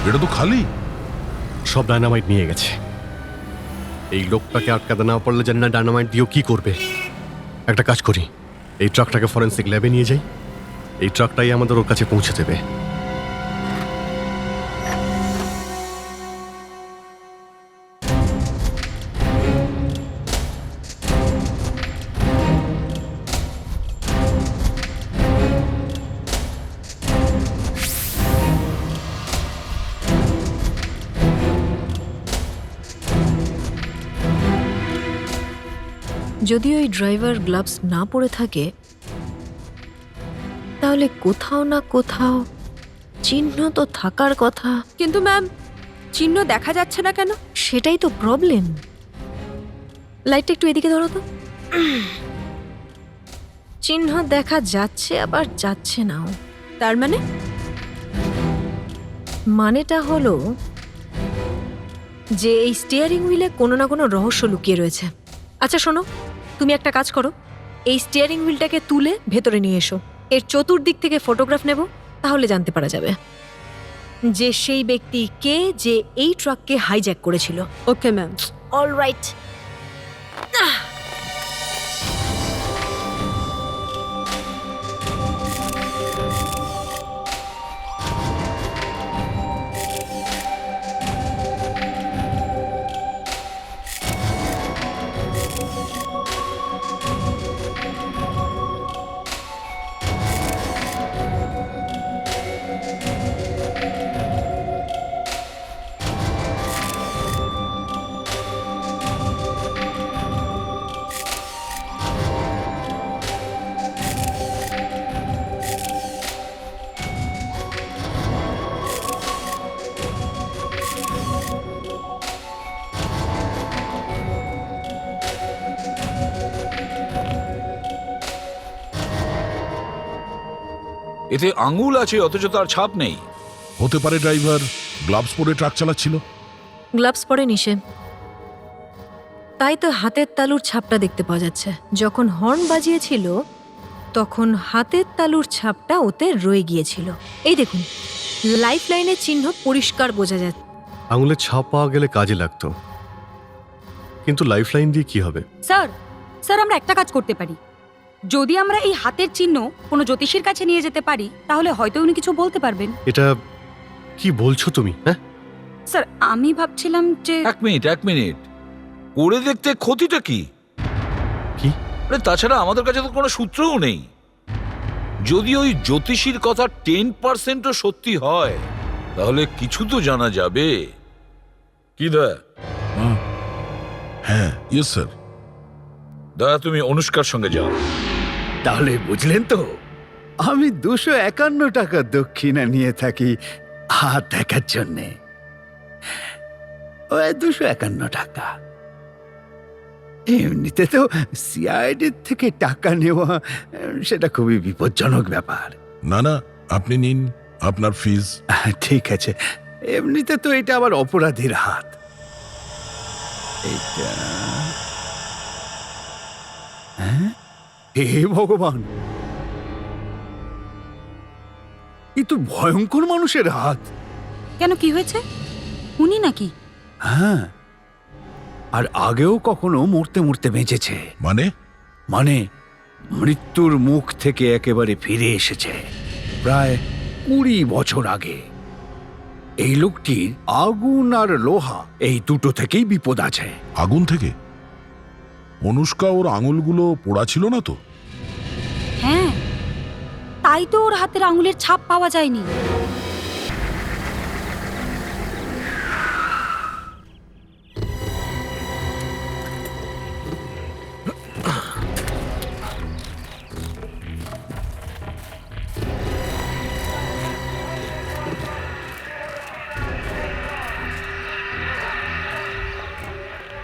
এটা তো খালি। সব ডায়নামাইট নিয়ে গেছে। এই লোকটাকে আটকাতে না পারলে জানি না ডায়নামাইট দিয়েও কি করবে। একটা কাজ করি, এই ট্রাকটাকে ফরেন্সিক ল্যাবে নিয়ে যাই, এই ট্রাকটাই আমাদের ওর কাছে পৌঁছে দেবে। যদি ওই ড্রাইভার গ্লাভস না পরে থাকে তাহলে কোথাও না কোথাও চিহ্ন তো থাকার কথা। কিন্তু ম্যাম, চিহ্ন দেখা যাচ্ছে না কেন? সেটাই তো প্রবলেম। লাইটটা একটু এদিকে ধরো তো। চিহ্ন দেখা যাচ্ছে আবার যাচ্ছে নাও। তার মানে মানেটা হলো যে এই স্টিয়ারিং হুইলে কোনো না কোনো রহস্য লুকিয়ে রয়েছে। আচ্ছা শোনো, তুমি একটা কাজ করো, এই স্টিয়ারিং হুইলটাকে তুলে ভেতরে নিয়ে এসো, এর চতুর্দিক থেকে ফটোগ্রাফ নেব, তাহলে জানতে পারা যাবে যে সেই ব্যক্তি কে যে এই ট্রাককে হাইজ্যাক করেছিল। Okay ma'am. অলরাইট। এতে আঙুল আছে অথচ তার ছাপ নেই। হতে পারে ড্রাইভার গ্লাভস পরে ট্রাক চালাচ্ছিল। গ্লাভস পরে নিশে, তাই তো হাতের তালুর ছাপটা দেখতে পাওয়া যাচ্ছে। যখন হর্ন বাজিয়েছিল তখন হাতের তালুর ছাপটা ওতে রয়ে গিয়েছিল। এই দেখুন, লাইফ লাইনের চিহ্ন পরিষ্কার বোঝা যাচ্ছে। আঙুলের ছাপ পাওয়া গেলে কাজে লাগতো, কিন্তু লাইফ লাইন দিয়ে কি হবে? স্যার, স্যার আমরা একটা কাজ করতে পারি। যদি আমরা এই হাতের চিহ্ন কোনো জ্যোতিষীর কাছে নিয়ে যেতে পারি তাহলে হয়তো উনি কিছু বলতে পারবেন। এটা কি বলছো তুমি? হ্যাঁ স্যার, আমি ভাবছিলাম যে এক মিনিট, করে দেখতে ক্ষতিটা কি? কি? আরে তাছাড়া আমাদের কাছে তো কোনো সূত্রও নেই। যদি ওই জ্যোতিষীর কথা 10%ও সত্যি হয় তাহলে কিছু তো জানা যাবে। কি দয়া? হ্যাঁ, ইয়েস স্যার। দয়া, তুমি অনুষ্কার সঙ্গে যাও। তাহলে বুঝলেন তো, আমি 251 টাকা দক্ষিণা নিয়ে থাকি হাত দেখার জন্যে। ওই 251 টাকা। এমনিতে তো সিআইডির থেকে টাকা নেওয়া সেটা খুবই বিপজ্জনক ব্যাপার। না না, আপনি নিন আপনার ফিজ। ঠিক আছে, এমনিতে তো এটা আবার অপরাধীর হাত। এটা হে ভগবান, এ তো ভয়ঙ্কর মানুষের হাত। কেন, কি হয়েছে? উনি নাকি? হ্যাঁ, আর আগেও কখনো মরতে মরতে বেঁচেছে। মানে মৃত্যুর মুখ থেকে একেবারে ফিরে এসেছে প্রায় 20 বছর আগে। এই লোকটির আগুন আর লোহা এই দুটো থেকেই বিপদ আছে। আগুন থেকে? অনুষ্কা ওর আঙুলগুলো পোড়া ছিল না তো? হ্যাঁ, তাই তো ওর হাতের আঙুলের ছাপ পাওয়া যায়নি।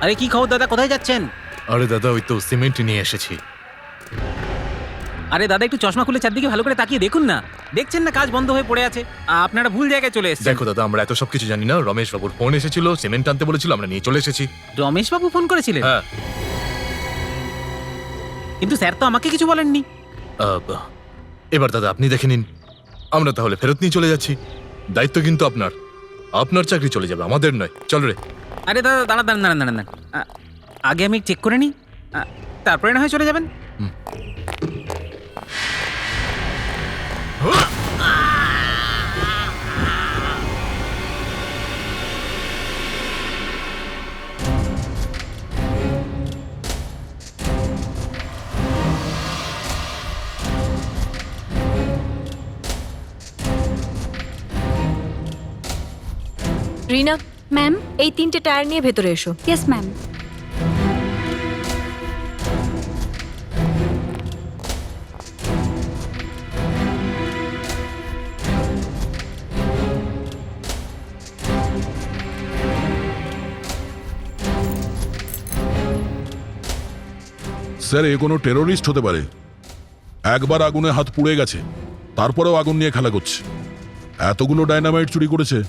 আরে কি খবর দাদা, কোথায় যাচ্ছেন? আরে দাদা, ওই তো সিমেন্ট নিয়ে এসেছি। আরে দাদা, একটু চশমা খুলে চারদিকে ভালো করে তাকিয়ে দেখুন না। দেখছেন না কাজ বন্ধ হয়ে পড়ে আছে? আপনারা ভুল জায়গায় চলে এসেছেন। দেখো দাদা, আমরা এত সব কিছু জানি না। রমেশ বাবুর ফোন এসেছিল, সিমেন্ট আনতে বলেছিল, আমরা নিয়ে চলে এসেছি। রমেশ বাবু ফোন করেছিলেন? হ্যাঁ। কিন্তু স্যার তো আমাকে কিছু বলেননি। এবার দাদা আপনি দেখে নিন। আমরা তাহলে ফেরত নিয়ে চলে যাচ্ছি। দায়িত্ব কিন্তু আপনার। আপনার চাকরি চলে যাবে, আমাদের নয়। চল রে। আরে দাদা দাঁড়ান। আগে আমি চেক করে নিই, তারপরে না হয় চলে যাবেন। রিনা, ম্যাম। এই 3টে টায়ার নিয়ে ভেতরে এসো। Yes ma'am. স্যার, এ কোনো টেরোরিস্ট হতে পারে। একবার আগুনে হাত পুড়ে গেছে, তারপরেও আগুন নিয়ে খেলা করছে। এতগুলো ডায়নামাইট চুরি করেছে,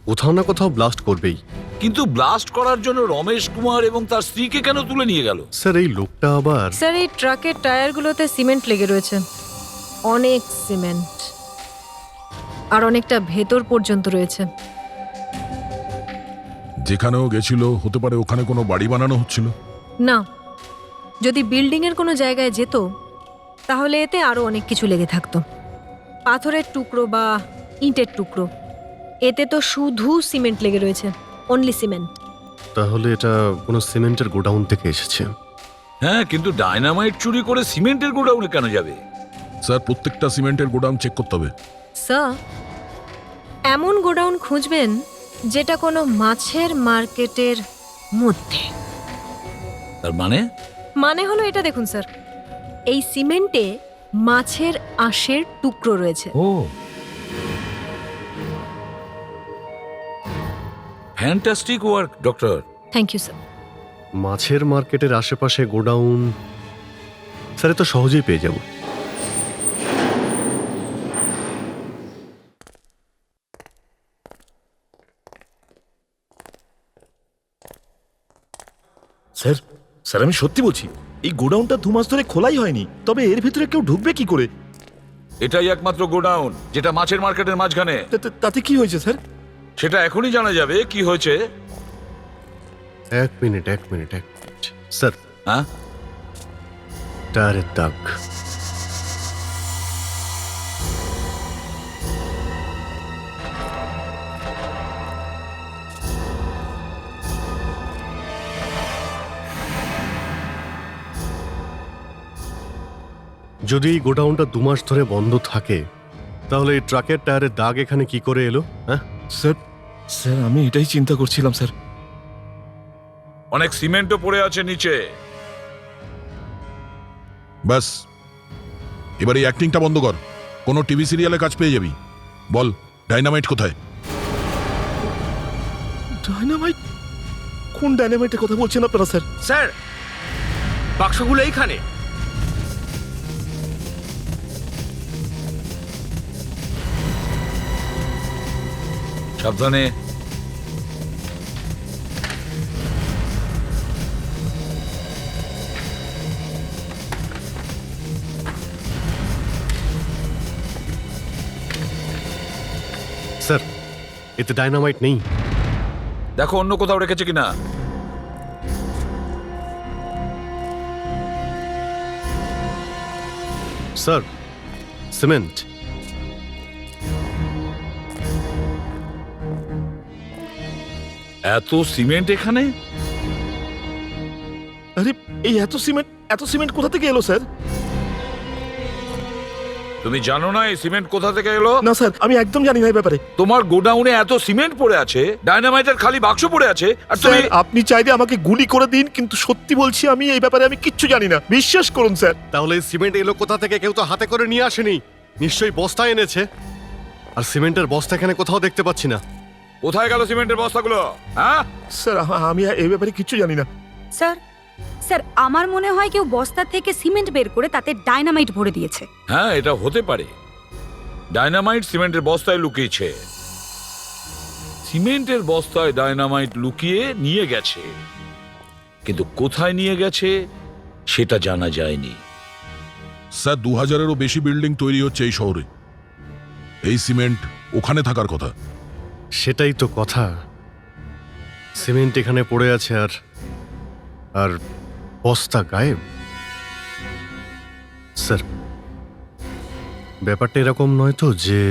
কোথাও না কোথাও ব্লাস্ট করবেই। কিন্তু ব্লাস্ট করার জন্য রমেশ কুমার এবং তার স্ত্রীকে কেন তুলে নিয়ে গেল? স্যার, এই লোকটা আবার স্যার, এই ট্রাকের টায়ারগুলোতে সিমেন্ট লেগে রয়েছে, অনেক সিমেন্ট, আর অনেকটা ভেতর পর্যন্ত রয়েছে। যেখানেও গেছিল হতে পারে ওখানে কোনো বাড়ি বানানো হচ্ছিল। না, যদি বিল্ডিং এর কোনো জায়গায় যেত তাহলে এতে আরো অনেক কিছু লেগে থাকতো, পাথরের টুকরো বা ইটের টুকরো। এতে তো শুধু সিমেন্ট লেগে রয়েছে, অনলি সিমেন্ট। তাহলে এটা কোনো সিমেন্টের গোডাউন থেকে এসেছে। হ্যাঁ, কিন্তু ডায়নামাইট চুরি করে সিমেন্টের গোডাউনে কেন যাবে? স্যার, প্রত্যেকটা সিমেন্টের গোডাউন চেক করতে হবে। স্যার, এমন গোডাউন খুঁজবেন যেটা কোনো মাছের মার্কেটের মধ্যে। তার মানে হলো এটা দেখুন স্যার, এই সিমেন্টে মাছের আঁশের টুকরো রয়েছে। Oh, fantastic work doctor. Thank you sir. মাছের মার্কেটের আশেপাশে গোডাউন, স্যার এ তো সহজেই পেয়ে যাব। স্যার, স্যার আমি সত্যি বলছি, এই গোডাউনটা 2 মাস ধরে খোলাই হয়নি। তবে এর ভিতরে কেউ ঢুকবে কি করে? এটাই একমাত্র গোডাউন যেটা মাছের মার্কেটের মাঝখানে। তাতে কি হয়েছে স্যার? সেটা এখনই জানা যাবে কি হয়েছে। এক মিনিট। স্যার, হ্যাঁ, টায়ারের দাগ। যদি এই গোডাউনটা 2 মাস ধরে বন্ধ থাকে তাহলে এই ট্রাকের টায়ারের দাগ এখানে কি করে এলো? হ্যাঁ স্যার আমি এটাই চিন্তা করছিলাম স্যার। অনেক সিমেন্টও পড়ে আছে নিচে। ব্যাস, এবার এই অ্যাক্টিংটা বন্ধ কর। কোনো টিভি সিরিয়ালে কাজ পেয়ে যাবি। বল, ডাইনামাইট কোথায়? ডায়নামাইট? কোন ডায়নামাইটের কথা বলছেন আপনারা স্যার? স্যার, বাক্সগুলো এইখানে। সাবধানে। স্যার, এতে ডায়নামাইট নেই। দেখো অন্য কোথাও রেখেছে কিনা। Sir, cement. এত সিমেন্ট এখানে? আরে এই এত সিমেন্ট কোথা থেকে এলো স্যার? তুমি জানো না এই সিমেন্ট কোথা থেকে এলো? না স্যার, আমি একদম জানি না এই ব্যাপারে। তোমার গোডাউনে এত সিমেন্ট পড়ে আছে, ডায়নামাইটের খালি বাক্স পড়ে আছে, আর তুমি... স্যার আপনি চাইলে আমাকে গুলি করে দিন, কিন্তু সত্যি বলছি আমি এই ব্যাপারে আমি কিচ্ছু জানি না, বিশ্বাস করুন স্যার। তাহলে এই সিমেন্ট এলো কোথা থেকে? কেউ তো হাতে করে নিয়ে আসেনি, নিশ্চয়ই বস্তায় এনেছে। আর সিমেন্টের বস্তা এখানে কোথাও দেখতে পাচ্ছি না। কোথায় গেল সিমেন্টের বস্তাগুলো? হ্যাঁ স্যার আমি এই ব্যাপারে কিচ্ছু জানি না। স্যার আমার মনে হয় কেউ বস্তা থেকে সিমেন্ট বের করে তাতে ডায়নামাইট ভরে দিয়েছে। হ্যাঁ, এটা হতে পারে। ডায়নামাইট সিমেন্টের বস্তায় লুকিয়েছে। সিমেন্টের বস্তায় ডায়নামাইট লুকিয়ে নিয়ে গেছে, কিন্তু কোথায় নিয়ে গেছে সেটা জানা যায়নি। স্যার, 2000-এরও বেশি বিল্ডিং তৈরি হচ্ছে এই শহরে। এই সিমেন্ট ওখানে থাকার কথা। সেটাই তো কথা। সিমেন্ট এখানে পড়ে আছে আর আর বস্তা গায়েব। স্যার, ব্যাপারটা এরকম নয় তো যে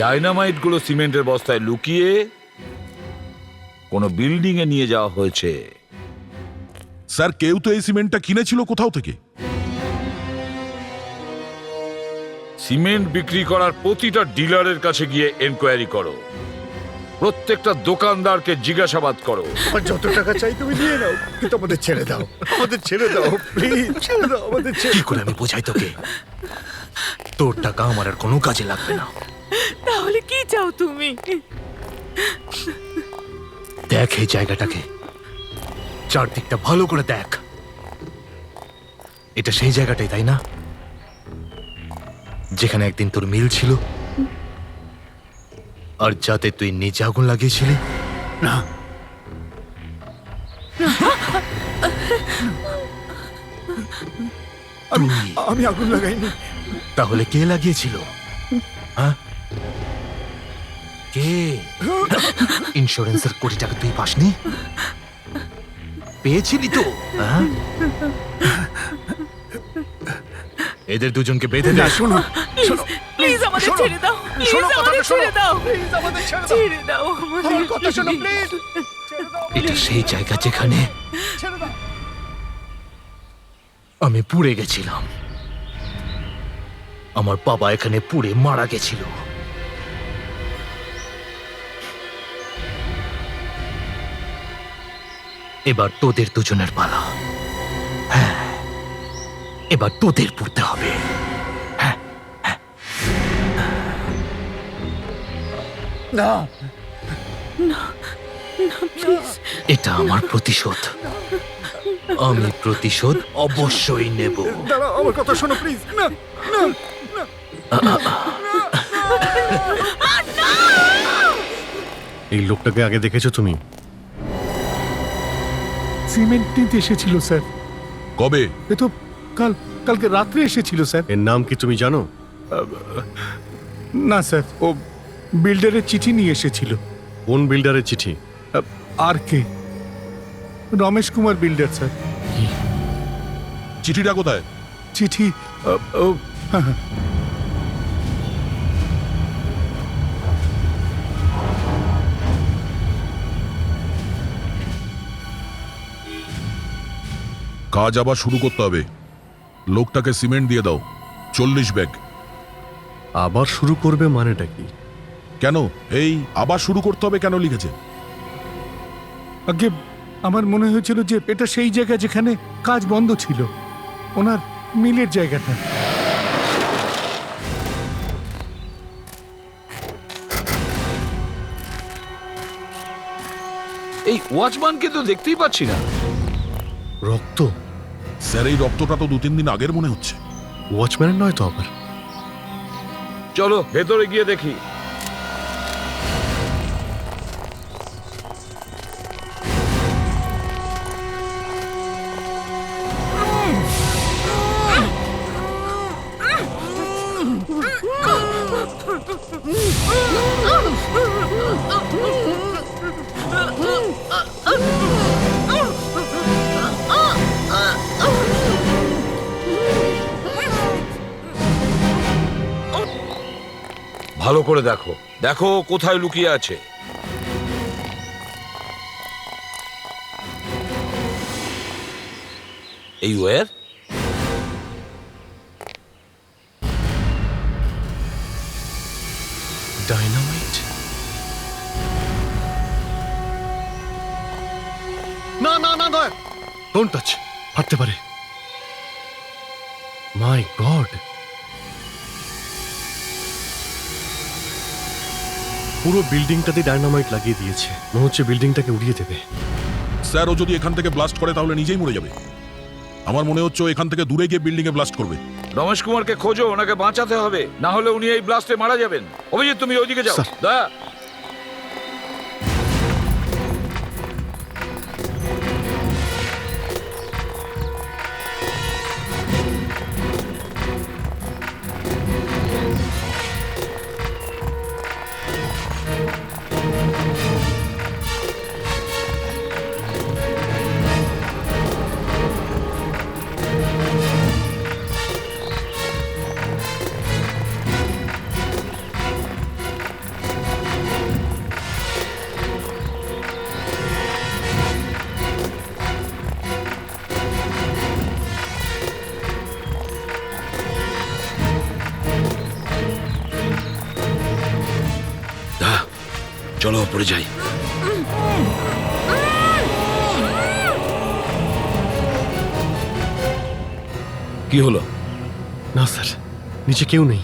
ডাইনামাইট গুলো সিমেন্টের বস্তায় লুকিয়ে কোনো বিল্ডিং এ নিয়ে যাওয়া হয়েছে? স্যার, কেউ তো এই সিমেন্টটা কিনেছিল কোথাও থেকে। সিমেন্ট বিক্রি করার প্রতিটা ডিলারের কাছে গিয়ে এনকোয়ারি করো, প্রত্যেকটা দোকানদারকে জিজ্ঞাসাবাদ করো। যত টাকা চাই তুমি নিয়ে নাও, কিন্তু আমাদের ছেড়ে দাও, আমাদের ছেড়ে দাও, প্লিজ ছেড়ে দাও আমাদের। কি করে আমি বোঝাই তোকে? তোর টাকা আমার আর কোনো কাজে লাগবে না। তাহলে কি চাও তুমি? দেখ এই জায়গাটাকে, চারদিকটা ভালো করে দেখ। এটা সেই জায়গাটাই, তাই না, যেখানে একদিন তোর মিল ছিল আর যাতে তুই নিজে আগুন লাগিয়েছিলি? না, আমি আগুন লাগাইনি। তাহলে কে লাগিয়েছিল? হ্যাঁ, কে? ইন্স্যুরেন্সের কোটি টাকা তুই পাসনি? পেয়েছিলি তো? হ্যাঁ, এদের দুজনকে বেঁধে দে। শোনো শোনো, প্লিজ আমাদের ছেড়ে দাও, প্লিজ আমাদের ছেড়ে দাও, ছেড়ে দাও আমার কথা শোনো প্লিজ। এটা সেই জায়গা যেখানে আমি পুড়ে গেছিলাম। আমার বাবা এখানে পুড়ে মারা গেছিল। এবার তোদের দুজনের পালা। হ্যাঁ, এবার তোদের পুড়তে হবে। হ্যাঁ, হ্যাঁ। না, এটা আমার প্রতিশোধ। আমি প্রতিশোধ অবশ্যই নেব। দাঁড়াও, আমার কথা শোনো প্লিজ। না না, এই লোকটাকে আগে দেখেছো তুমি? সিমেন্ট নিতে এসেছিল স্যার। কবে? এ তো কালকে রাত্রে এসেছিল স্যার। এর নাম কি তুমি জানো? না স্যার, ও বিল্ডারের চিঠি নিয়ে এসেছিল। কোন বিল্ডারের চিঠি? আর কে? Ramesh Kumar builder sir. চিঠিটা কোথায়? চিঠি হ্যাঁ, হ্যাঁ। কাজ আবার শুরু করতে হবে। লোকটাকে সিমেন্ট দিয়ে দাও, 40 ব্যাগ। আবার শুরু করবে মানেটা কি? কেন এই আবার শুরু করতে হবে কেন লিখেছে? আগে আমার মনে হয়েছিল যে এটা সেই জায়গা যেখানে কাজ বন্ধ ছিল, ওনার মিলের জায়গাটা। এই ওয়াচম্যানকে তো দেখতেই পাচ্ছি না। রক্ত? স্যার, এই রক্তটা তো 2-3 দিন আগের মনে হচ্ছে। ওয়াচম্যানের নয় তো আবার? চলো ভেতরে গিয়ে দেখি। ভালো করে দেখো, দেখো কোথায় লুকিয়ে আছে। এই ওয়্যার? ডাইনামাইট? না না না না, ডোন্ট টাচ, ফাটতে পারে। মাই গড, পুরো বিল্ডিংটাতে ডায়নামাইট লাগিয়ে দিয়েছে। মনে হচ্ছে বিল্ডিংটাকে উড়িয়ে দেবে। স্যার, ও যদি এখান থেকে ব্লাস্ট করে তাহলে নিজেই মরে যাবে। আমার মনে হচ্ছে ও এখান থেকে দূরে গিয়ে বিল্ডিং এ ব্লাস্ট করবে। রমেশ কুমারকে খোঁজো, ওনাকে বাঁচাতে হবে, না হলে উনি এই ব্লাস্টে মারা যাবেন। অভিজিৎ, তুমি ওইদিকে যাও। দয়া, চলো উপরে যাই। কি হলো? না স্যার, নিচে কেউ নেই।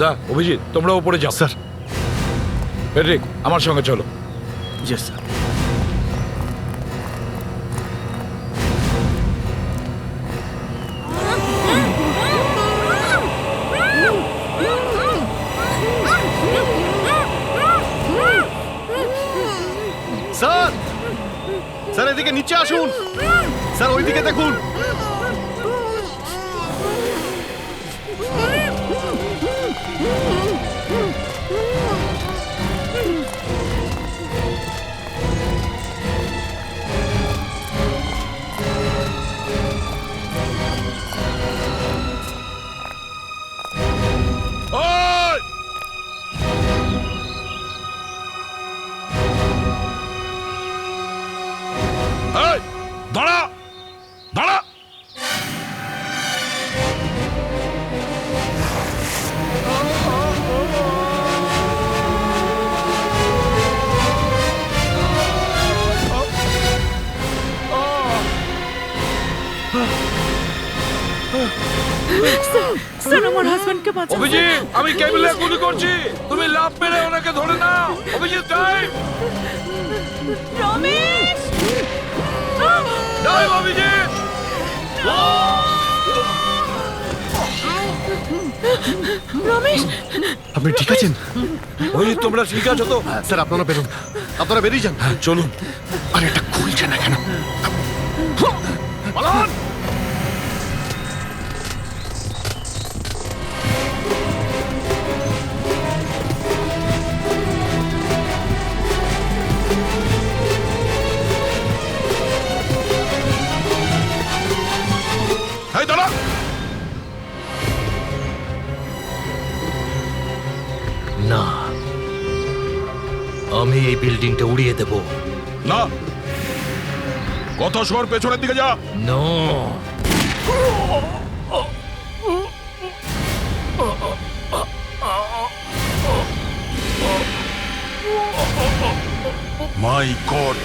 দা, অভিজিৎ, তোমরা উপরে যাও। স্যার। ফেডরিক, আমার সঙ্গে চলো। Yes sir. স্যার, স্যার এদিকে নিচে আসুন। স্যার ওইদিকে দেখুন। ওই! এই, দাঁড়া, দাঁড়া। স্যার আমার হাজবেন্ডকে বাঁচান। অভিজিৎ, আমি কেবিলে গুলি করছি, তুমি লাফ মেরে ওনাকে ধরে নাও। অভিজিৎ, টাইম রমেশ! টাইম, অভিজিৎ। রমেশ! আপনি ঠিক আছেন? অভিজিৎ, তোমরা ঠিক আছো তো? স্যার আপনারা বেরোন, আপনারা বেরিয়ে যান। হ্যাঁ, চলুন। আরে এটা খুলছে না কেন? পালান! এই দাঁড়া! না, আমি এই বিল্ডিংটা উড়িয়ে দেব। না, কথা শোর, পেছনের দিকে যা। নো, মাই গড!